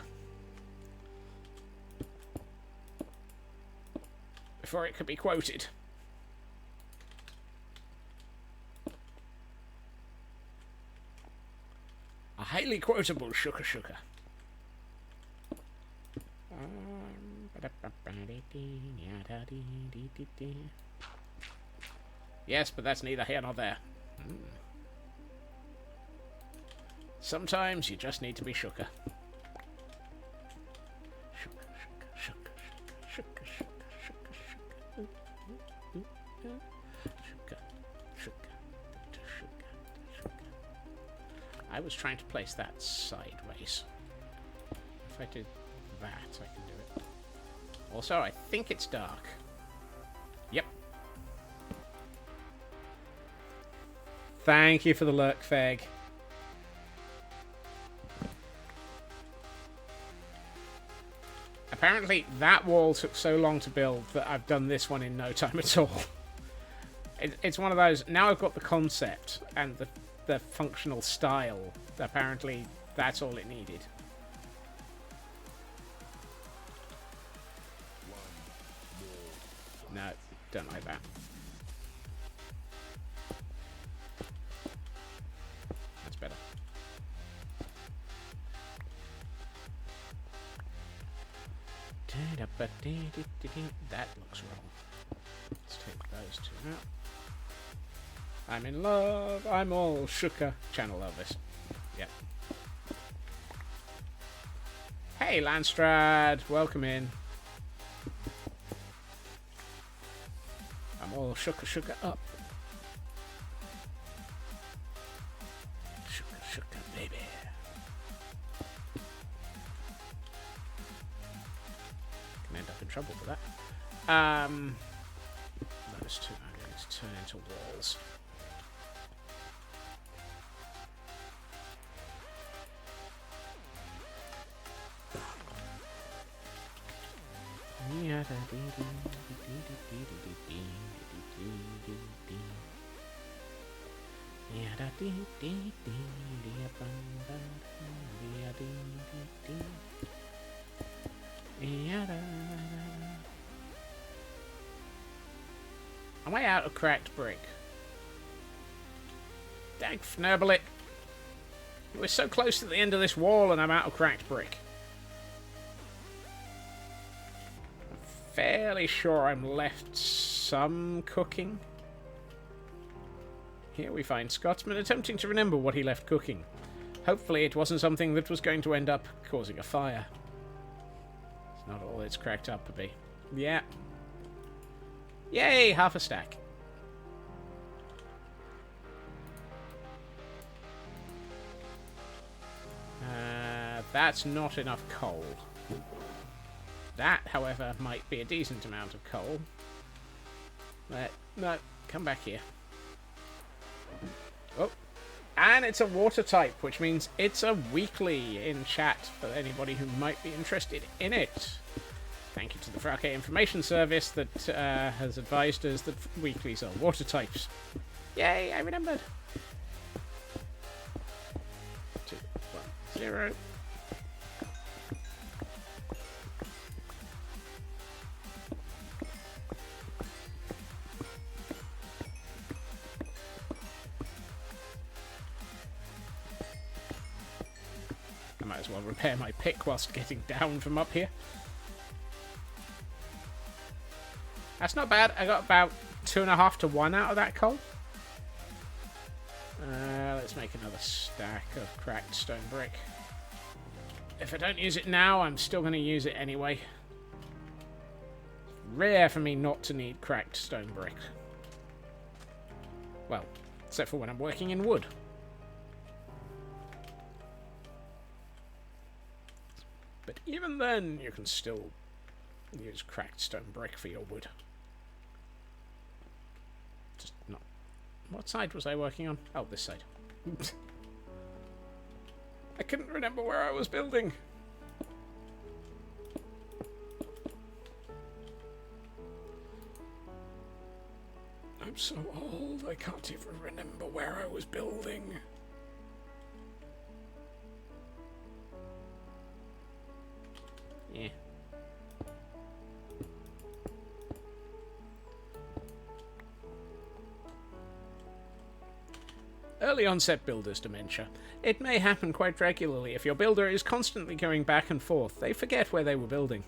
[SPEAKER 1] Before it could be quoted. A highly quotable shooker. Yes, but that's neither here nor there. Sometimes you just need to be shooker. I was trying to place that sideways. If I did that, I can do it. Also, I think it's dark. Yep. Thank you for the lurk, Feg. Apparently, that wall took so long to build that I've done this one in no time at all. It's one of those... Now I've got the concept and the functional style. Apparently, that's all it needed. No, don't like that. That's better. That looks wrong. Let's take those two out. I'm in love. I'm all shooker. Channel Elvis. Yep. Hey, Landstrad. Welcome in. I'm all shooker up. Shooker, baby. Can end up in trouble for that. Those two are going to turn into walls. Am I out of cracked brick? Dag fnurble it. We're so close to the end of this wall and I'm out of cracked brick. Fairly sure I'm left some cooking. Here we find Scotsman attempting to remember what he left cooking. Hopefully it wasn't something that was going to end up causing a fire. It's not all it's cracked up to be. Yeah. Yay, half a stack. That's not enough coal. That, however, might be a decent amount of coal. No, come back here. Oh, and it's a water type, which means it's a weekly in chat for anybody who might be interested in it. Thank you to the Frake Information Service that has advised us that weeklies are water types. Yay, I remembered. 2, 1, 0. I might as well repair my pick whilst getting down from up here. That's not bad. I got about 2.5 to 1 out of that coal. Let's make another stack of cracked stone brick. If I don't use it now, I'm still going to use it anyway. Rare for me not to need cracked stone brick. Well, except for when I'm working in wood. Even then, you can still use cracked stone brick for your wood. Just not... What side was I working on? Oh, this side. I couldn't remember where I was building. I'm so old, I can't even remember where I was building. Yeah. Early onset builder's dementia. It may happen quite regularly if your builder is constantly going back and forth. They forget where they were building.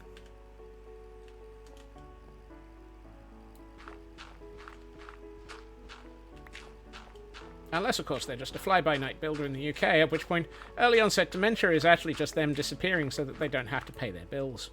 [SPEAKER 1] Unless, of course, they're just a fly-by-night builder in the UK, at which point early onset dementia is actually just them disappearing so that they don't have to pay their bills.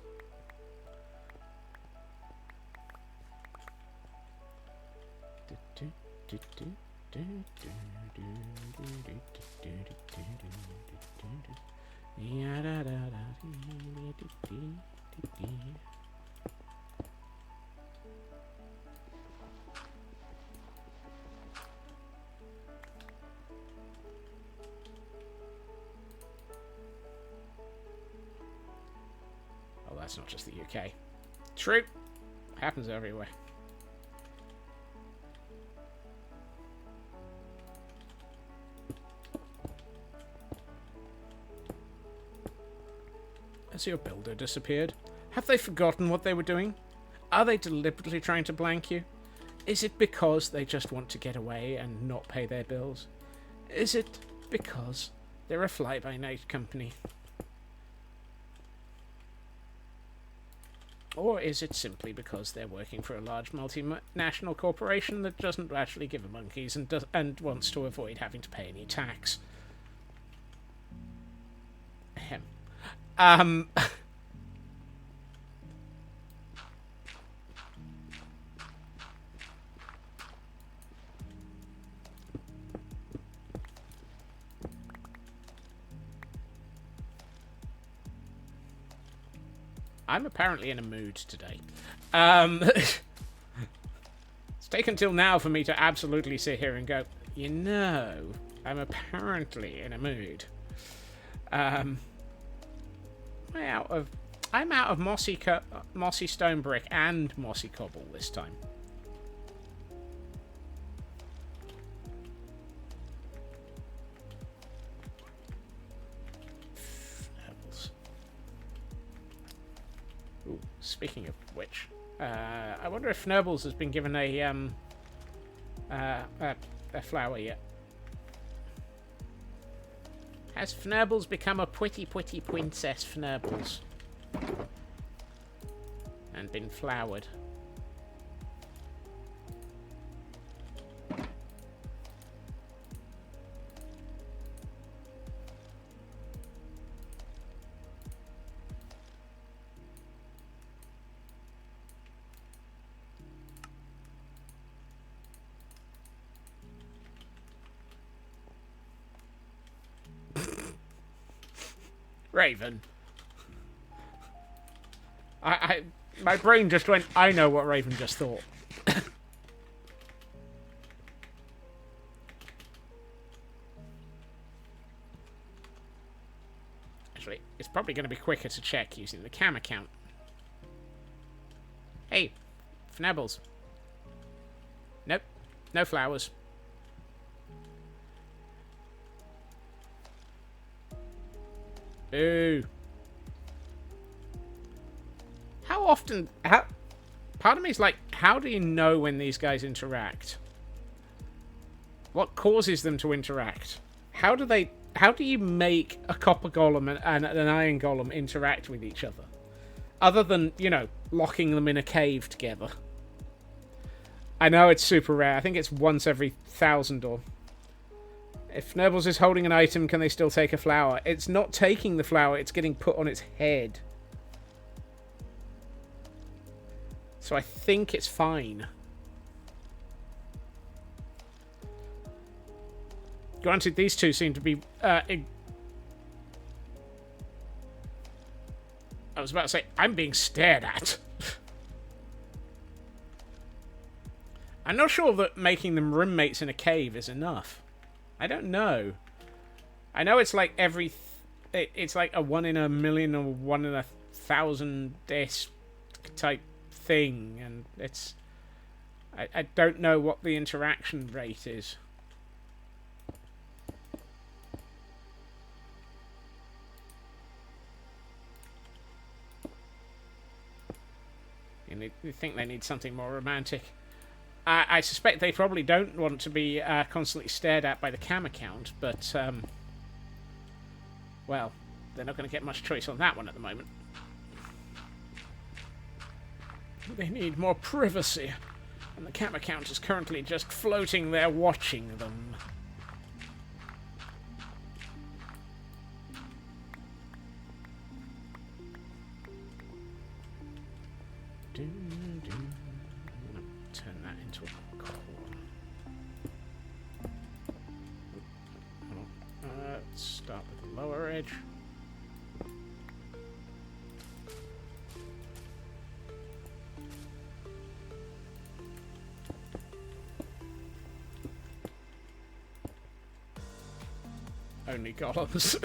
[SPEAKER 1] Oh, that's not just the UK. True. Happens everywhere. Has your builder disappeared? Have they forgotten what they were doing? Are they deliberately trying to blank you? Is it because they just want to get away and not pay their bills? Is it because they're a fly-by-night company? Or is it simply because they're working for a large multinational corporation that doesn't actually give a monkeys and wants to avoid having to pay any tax? Ahem. I'm apparently in a mood today. It's taken till now for me to absolutely sit here and go, you know, I'm apparently in a mood. I'm out of mossy stone brick and mossy cobble this time. Ooh, speaking of which, I wonder if Fnurbles has been given a flower yet. Has Fnurbles become a pretty princess Fnurbles? And been flowered? Raven. My brain just went, I know what Raven just thought. Actually, it's probably going to be quicker to check using the cam account. Hey, Fnabbles. Nope, no flowers. Boo. How often... part of me is like, how do you know when these guys interact? What causes them to interact? How do you make a copper golem and an iron golem interact with each other? Other than, you know, locking them in a cave together. I know it's super rare. I think it's once every 1,000 or... If Nurbles is holding an item, can they still take a flower? It's not taking the flower, it's getting put on its head. So I think it's fine. Granted, these two seem to be... was about to say, I'm being stared at. I'm not sure that making them roommates in a cave is enough. I don't know. I know it's like it's like a 1 in a million or 1 in 1,000 deaths type thing, and it's... I don't know what the interaction rate is. You think they need something more romantic. I suspect they probably don't want to be constantly stared at by the cam account, but, well, they're not going to get much choice on that one at the moment. They need more privacy, and the cam account is currently just floating there watching them. Turn that into a corn. Let's start with the lower edge. Only golems.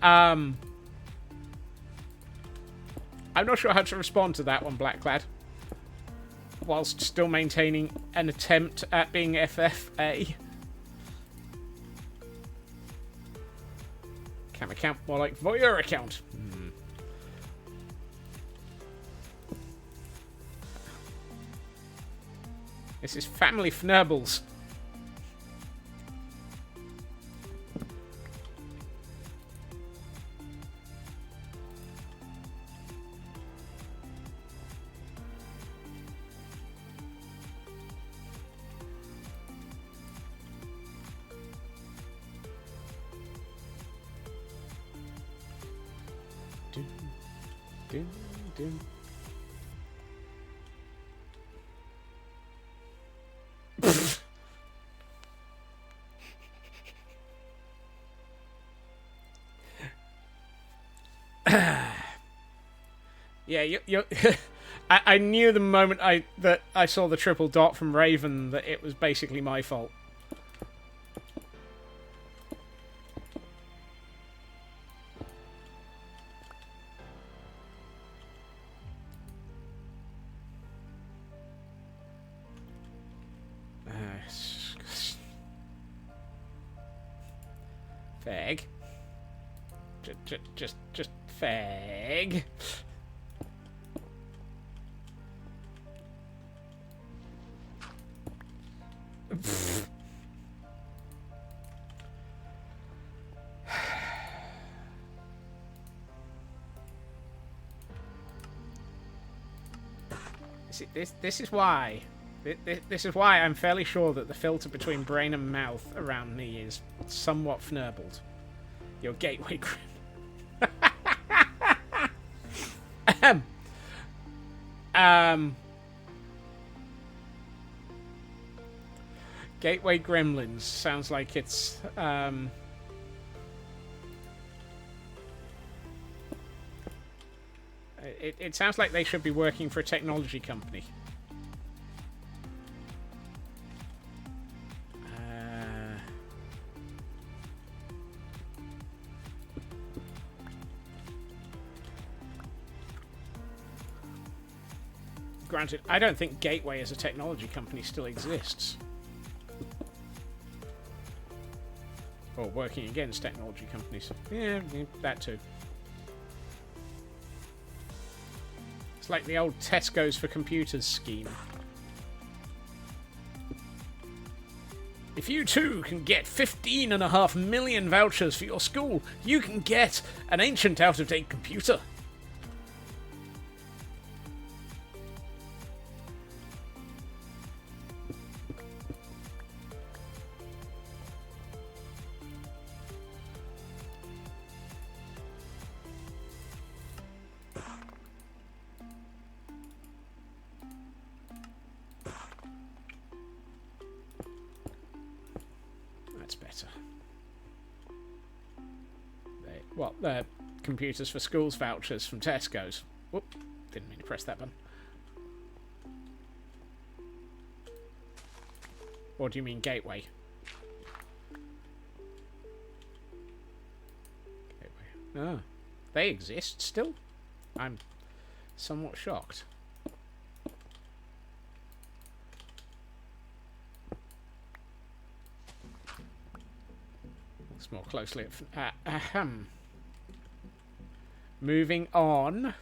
[SPEAKER 1] I'm not sure how to respond to that one, Blacklad. Whilst still maintaining an attempt at being FFA. Cam account, more like voyeur account. This is family fnurbles. Yeah, you I knew the moment that I saw the triple dot from Raven that it was basically my fault. Fag. Just fag. This is why. This is why I'm fairly sure that the filter between brain and mouth around me is somewhat fnurbled. Your gateway grim. Gateway Gremlins sounds like it's it sounds like they should be working for a technology company. Granted, I don't think Gateway as a technology company still exists. Or working against technology companies. Yeah, that too. It's like the old Tesco's for computers scheme. If you too can get 15.5 million vouchers for your school, you can get an ancient out-of-date computer. That's better. What, the computers for schools vouchers from Tesco's. Whoop, didn't mean to press that button. Or do you mean gateway? Gateway. Oh, they exist still? I'm somewhat shocked. Let's more closely at... Moving on.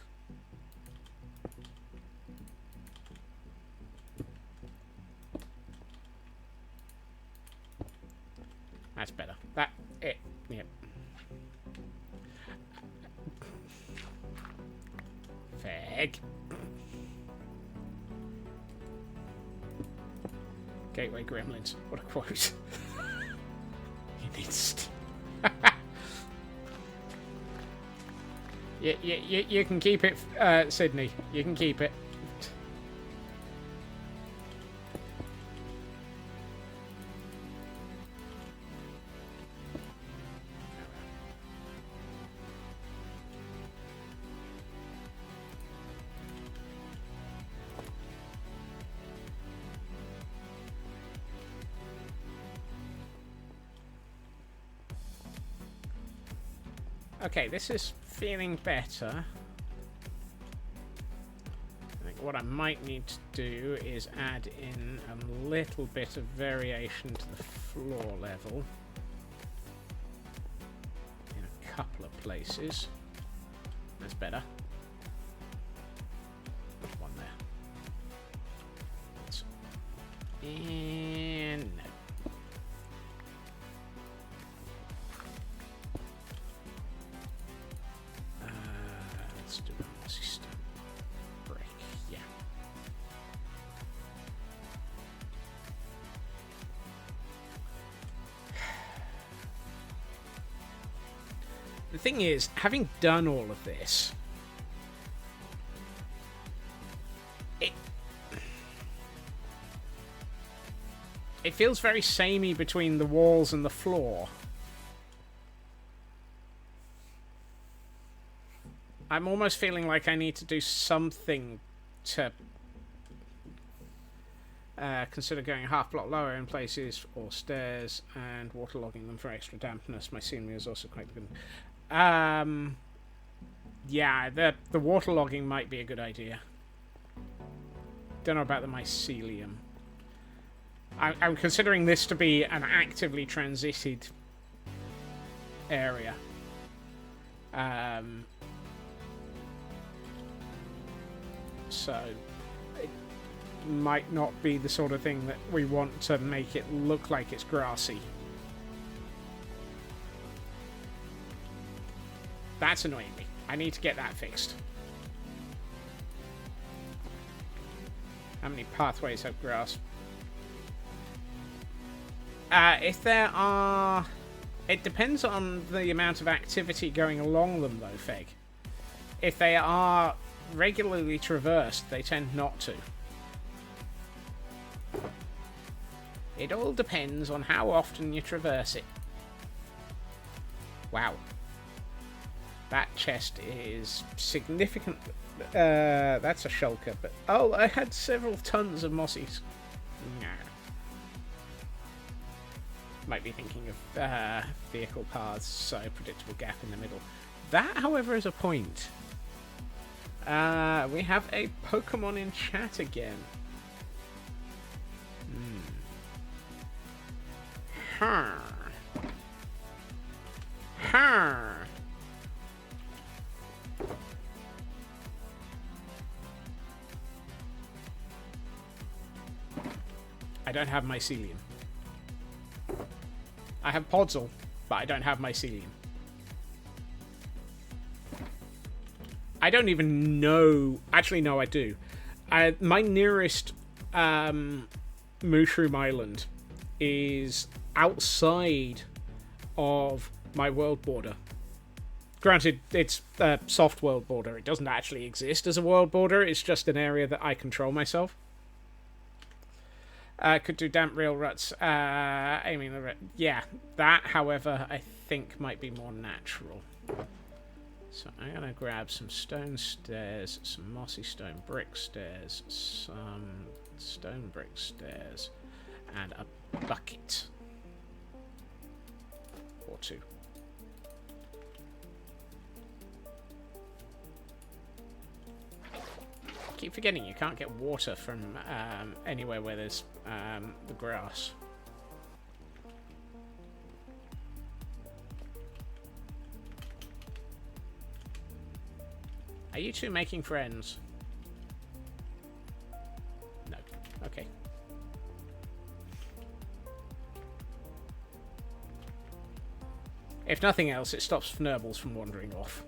[SPEAKER 1] That's better. That... it. Yep. Fag. Gateway Gremlins. What a quote. You need you can keep it, Sydney. You can keep it. Okay, this is feeling better. I think what I might need to do is add in a little bit of variation to the floor level in a couple of places. That's better. One there. And no. Let's do a mossy stone break. Yeah. The thing is, having done all of this, it feels very samey between the walls and the floor. I'm almost feeling like I need to do something to consider going a half block lower in places, or stairs, and waterlogging them for extra dampness. My scenery is also quite good. Yeah, the waterlogging might be a good idea. Don't know about the mycelium. I'm considering this to be an actively transited area. So it might not be the sort of thing that we want to make it look like it's grassy. That's annoying me. I need to get that fixed. How many pathways have grass? If there are... It depends on the amount of activity going along them, though, Feg. If they are regularly traversed, they tend not to. It all depends on how often you traverse it. Wow. That chest is significant. That's a shulker, but... Oh, I had several tons of mossies. Nah. Might be thinking of vehicle paths, so predictable gap in the middle. That, however, is a point. We have a Pokemon in chat again. Huh. Huh. I don't have mycelium. I have Podzol, but I don't have mycelium. I don't even know... Actually, no, I do. My nearest Mushroom Island is outside of my world border. Granted, it's a soft world border. It doesn't actually exist as a world border. It's just an area that I control myself. Could do damp real ruts. Aiming the... Yeah, that, however, I think might be more natural. So I'm going to grab some stone stairs, some mossy stone brick stairs, some stone brick stairs, and a bucket. Or two. I keep forgetting you can't get water from anywhere where there's the grass. Are you two making friends? No. Okay. If nothing else, it stops Fnurbles from wandering off.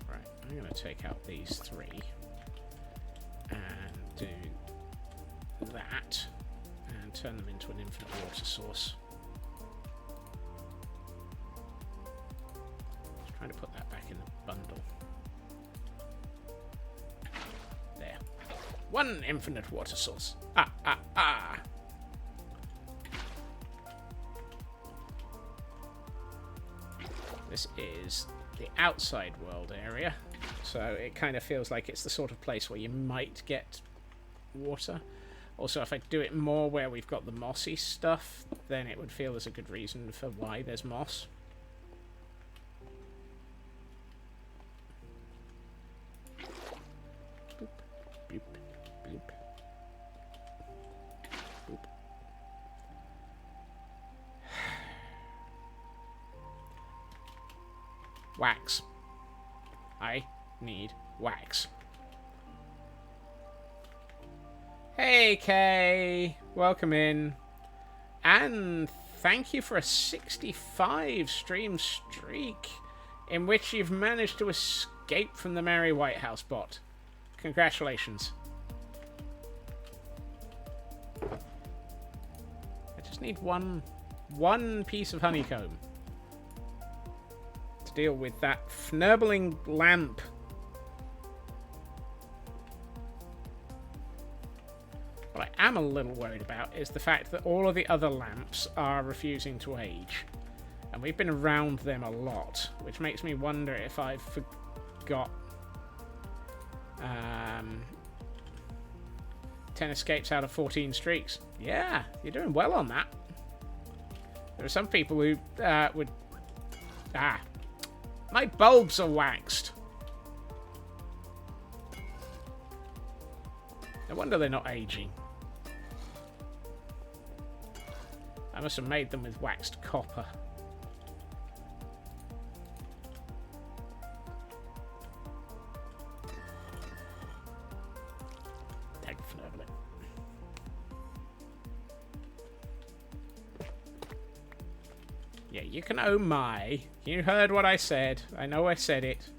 [SPEAKER 1] Right, I'm going to take out these three. And do that. And turn them into an infinite water source. Just trying to put that back in the bundle. There. One infinite water source. Ah, ah, ah. This is the outside world area. So it kind of feels like it's the sort of place where you might get water. Also, if I do it more where we've got the mossy stuff, then it would feel there's a good reason for why there's moss. Boop, boop, boop. Boop. Wax. I need wax. Hey, Kay. Welcome in. And thank you for a 65 stream streak in which you've managed to escape from the Merry White House bot. Congratulations. I just need one piece of honeycomb to deal with that fnurbling lamp. What I am a little worried about is the fact that all of the other lamps are refusing to age. And we've been around them a lot, which makes me wonder if I've forgot 10 escapes out of 14 streaks. Yeah, you're doing well on that. There are some people who would... Ah, my bulbs are waxed. No wonder they're not aging. I must have made them with waxed copper. Definitely. Yeah, you can oh my. You heard what I said. I know I said it.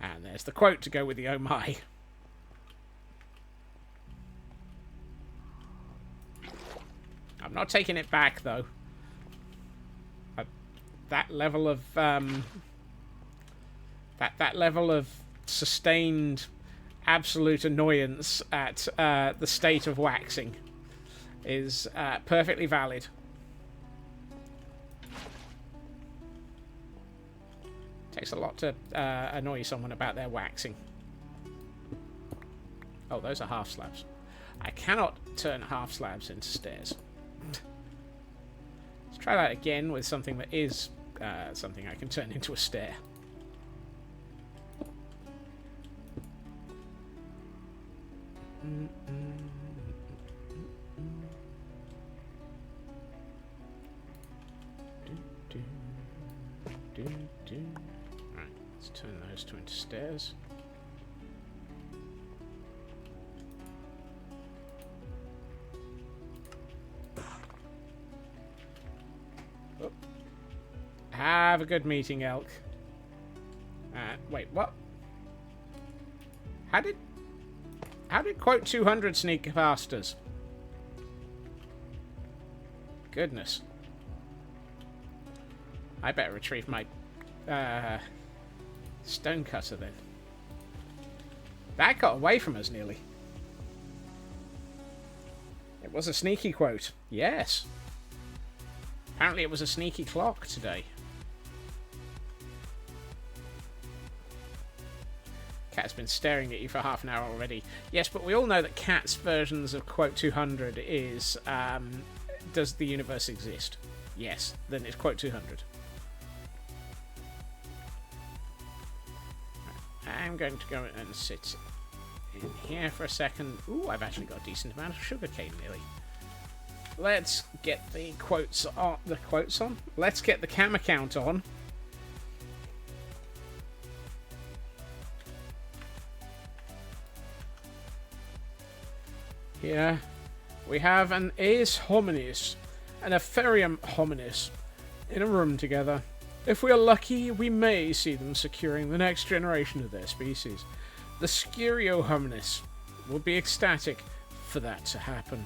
[SPEAKER 1] And there's the quote to go with the oh my. I'm not taking it back though. That level of that level of sustained absolute annoyance at the state of waxing is perfectly valid. Takes a lot to annoy someone about their waxing. Oh, those are half slabs. I cannot turn half slabs into stairs. Let's try that again with something that is something I can turn into a stair. Right, let's turn those two into stairs. Oh. Have a good meeting, Elk. Wait, what? How did quote 200 sneak past us? goodness. I better retrieve my stonecutter then. That got away from us nearly. It was a sneaky quote. Yes. Apparently it was a sneaky clock today. Cat's been staring at you for half an hour already. Yes, but we all know that Cat's versions of quote 200 is, does the universe exist? Yes, then it's quote 200. I'm going to go and sit in here for a second. Ooh, I've actually got a decent amount of sugarcane nearly. Let's get the quotes on. Let's get the camera count on. Here we have an Aes hominis and a Ferium hominis in a room together. If we are lucky, we may see them securing the next generation of their species. The Scurio hominis will be ecstatic for that to happen.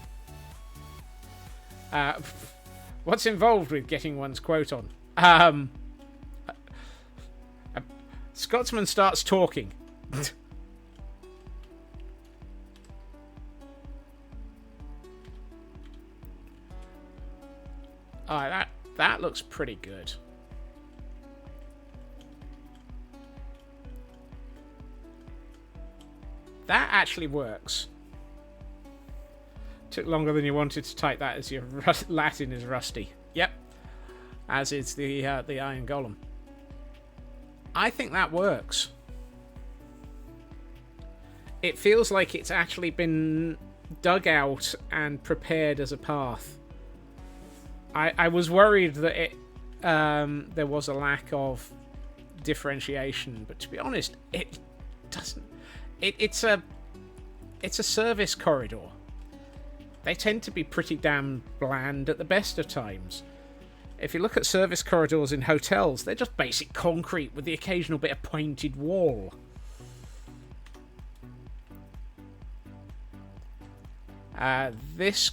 [SPEAKER 1] What's involved with getting one's quote on? Scotsman starts talking. Alright, that looks pretty good. That actually works. Took longer than you wanted to type that as your Latin is rusty. Yep. As is the Iron Golem. I think that works. It feels like it's actually been dug out and prepared as a path. I was worried that it there was a lack of differentiation, but to be honest, it doesn't. It's a service corridor. They tend to be pretty damn bland at the best of times. If you look at service corridors in hotels, they're just basic concrete with the occasional bit of pointed wall. This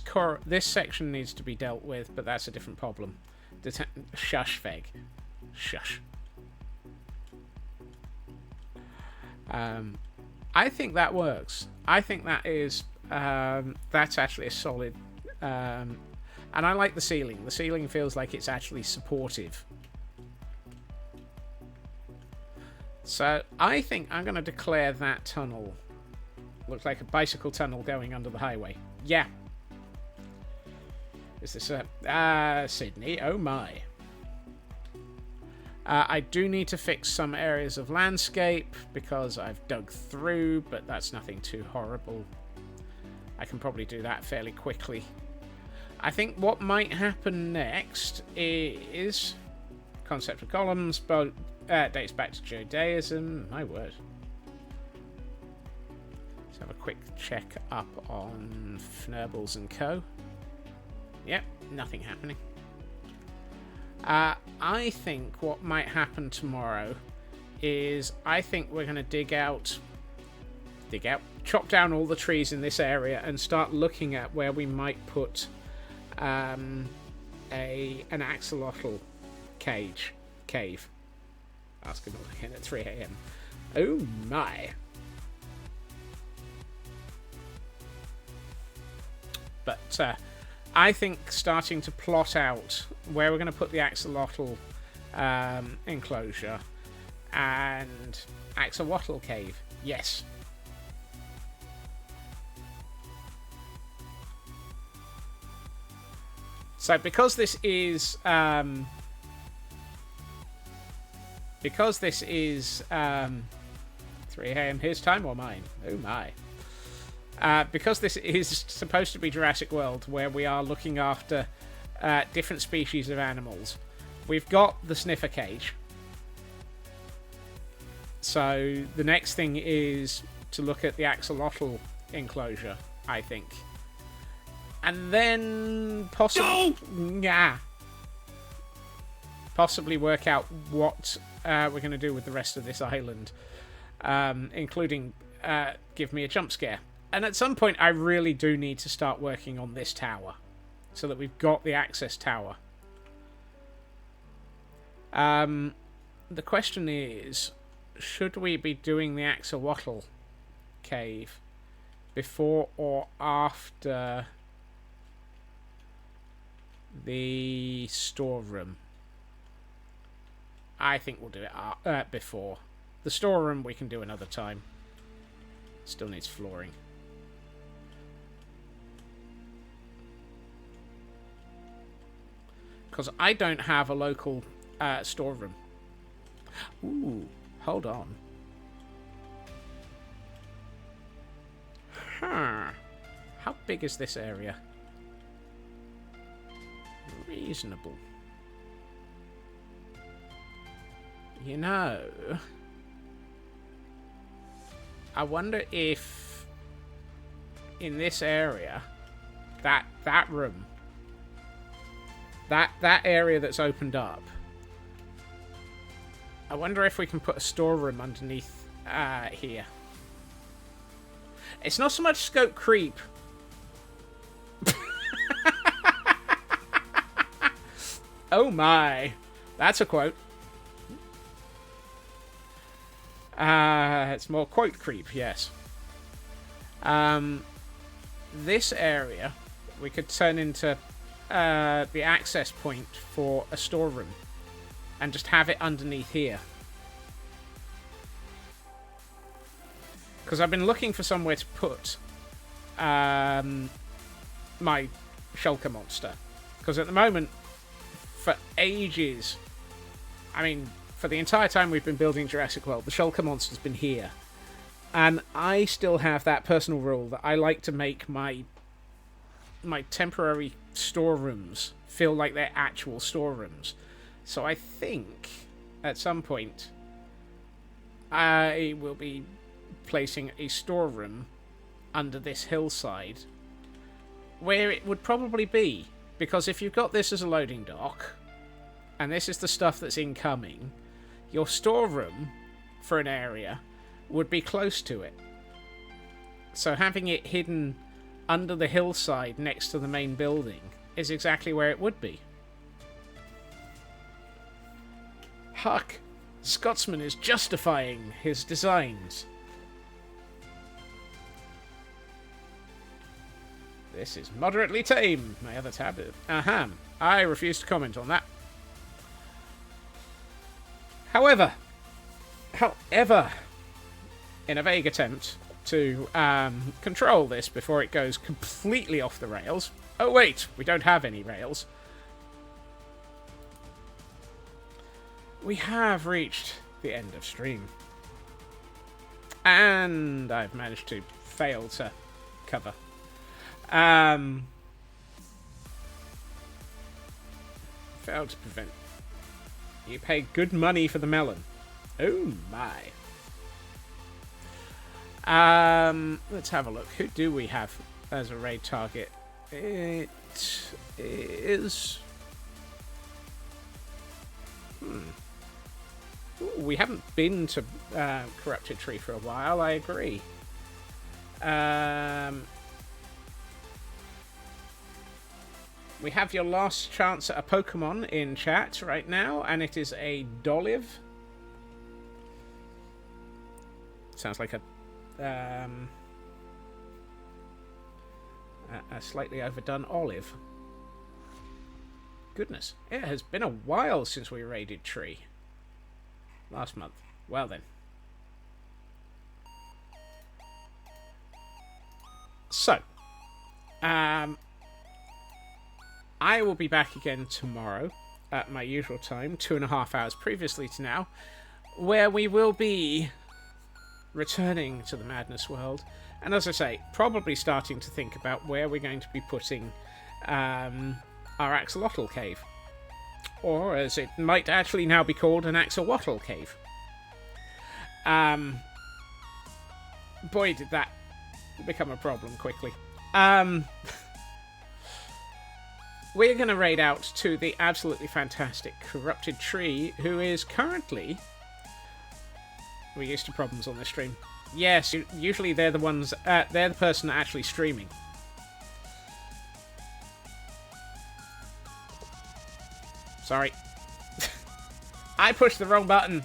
[SPEAKER 1] section needs to be dealt with, but that's a different problem. Shush, Veg. Shush. I think that works. I think that is that's actually a solid. And I like the ceiling. The ceiling feels like it's actually supportive. So I think I'm going to declare that tunnel. Looks like a bicycle tunnel going under the highway. Yeah. Is this Sydney? Oh my. I do need to fix some areas of landscape because I've dug through, but that's nothing too horrible. I can probably do that fairly quickly. I think what might happen next is concept of columns, but dates back to Judaism. My word. Let's have a quick check up on Fnurbles and Co. Yep, nothing happening. I think what might happen tomorrow is I think we're going to dig out, chop down all the trees in this area and start looking at where we might put an axolotl cave. Asking again at 3 a.m. Oh my. But I think starting to plot out where we're going to put the axolotl enclosure and axolotl cave. Yes. So because this is 3 a.m. his time or mine. Oh my. Because this is supposed to be Jurassic World, where we are looking after different species of animals, we've got the sniffer cage. So the next thing is to look at the axolotl enclosure, I think. And then possibly... No! Yeah. Possibly work out what we're going to do with the rest of this island. Including give me a jump scare. And at some point, I really do need to start working on this tower. so that we've got the access tower. The question is, should we be doing the axolotl cave before or after the storeroom? I think we'll do it before. The storeroom we can do another time. Still needs flooring. Because I don't have a local storeroom. Ooh, hold on. Huh. How big is this area? Reasonable. You know, I wonder if in this area, that room, that area that's opened up, I wonder if we can put a storeroom underneath here. It's not so much scope creep. Oh my. That's a quote. It's more quote creep, yes. This area we could turn into the access point for a storeroom and just have it underneath here. Because I've been looking for somewhere to put my shulker monster. Because at the moment, for ages, I mean, for the entire time we've been building Jurassic World, the shulker monster's been here. And I still have that personal rule that I like to make my temporary storerooms feel like they're actual storerooms. So I think, at some point, I will be placing a storeroom under this hillside, where it would probably be, because if you've got this as a loading dock, and this is the stuff that's incoming, your storeroom for an area would be close to it. So having it hidden under the hillside next to the main building is exactly where it would be. Huck, Scotsman is justifying his designs. This is moderately tame. My other tab is... I refuse to comment on that. However, in a vague attempt to control this before it goes completely off the rails... Oh wait, we don't have any rails. We have reached the end of stream. And I've managed to fail to cover. Failed to prevent. You pay good money for the melon. Oh my. Let's have a look. Who do we have as a raid target? It is... Ooh, we haven't been to Corrupted Tree for a while, I agree. We have your last chance at a Pokemon in chat right now, and it is a Dolive. Sounds like a slightly overdone olive. Goodness, it has been a while since we raided Tree. Last month. Well then. So, I will be back again tomorrow at my usual time, 2.5 hours previously to now, where we will be returning to the Madness World, and as I say, probably starting to think about where we're going to be putting our axolotl cave. Or, as it might actually now be called, an axolotl cave. Boy, did that become a problem quickly. We're going to raid out to the absolutely fantastic Corrupted Tree, who is currently... We're used to problems on this stream. Yes, usually they're the ones... they're the person actually streaming. Sorry. I pushed the wrong button.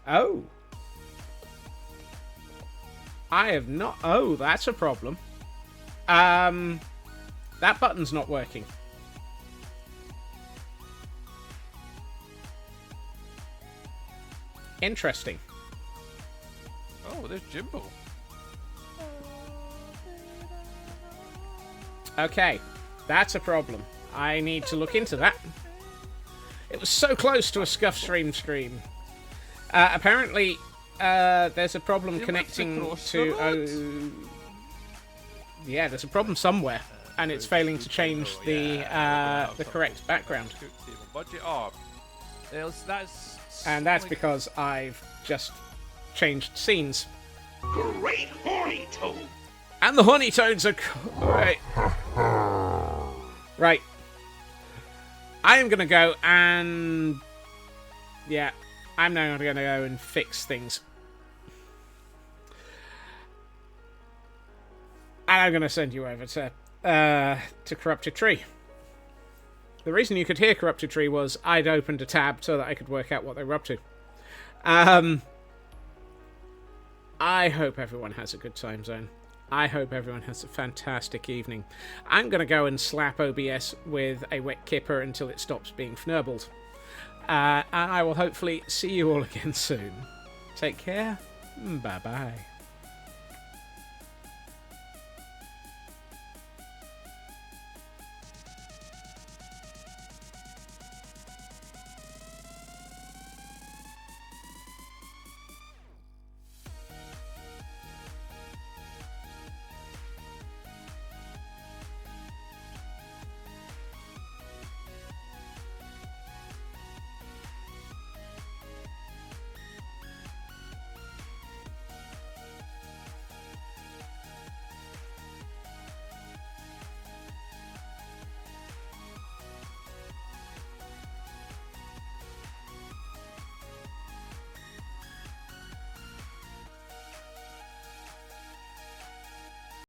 [SPEAKER 1] Oh. I have not... Oh, that's a problem. That button's not working. Interesting.
[SPEAKER 4] Oh, there's Jimbo.
[SPEAKER 1] Okay, that's a problem. I need to look into that. It was so close to a Scuff Stream stream. Apparently, there's a problem connecting to... yeah, there's a problem somewhere, and it's failing to change the correct background. And that's because I've just changed scenes.
[SPEAKER 2] Great horny toad.
[SPEAKER 1] And the horny toads are... Right. Right. I am going to go and... Yeah, I'm now going to go and fix things. And I'm going to send you over to Corrupted Tree. The reason you could hear Corrupted Tree was I'd opened a tab so that I could work out what they were up to. I hope everyone has a good time zone. I hope everyone has a fantastic evening. I'm going to go and slap OBS with a wet kipper until it stops being fnurbled. And I will hopefully see you all again soon. Take care. Bye-bye.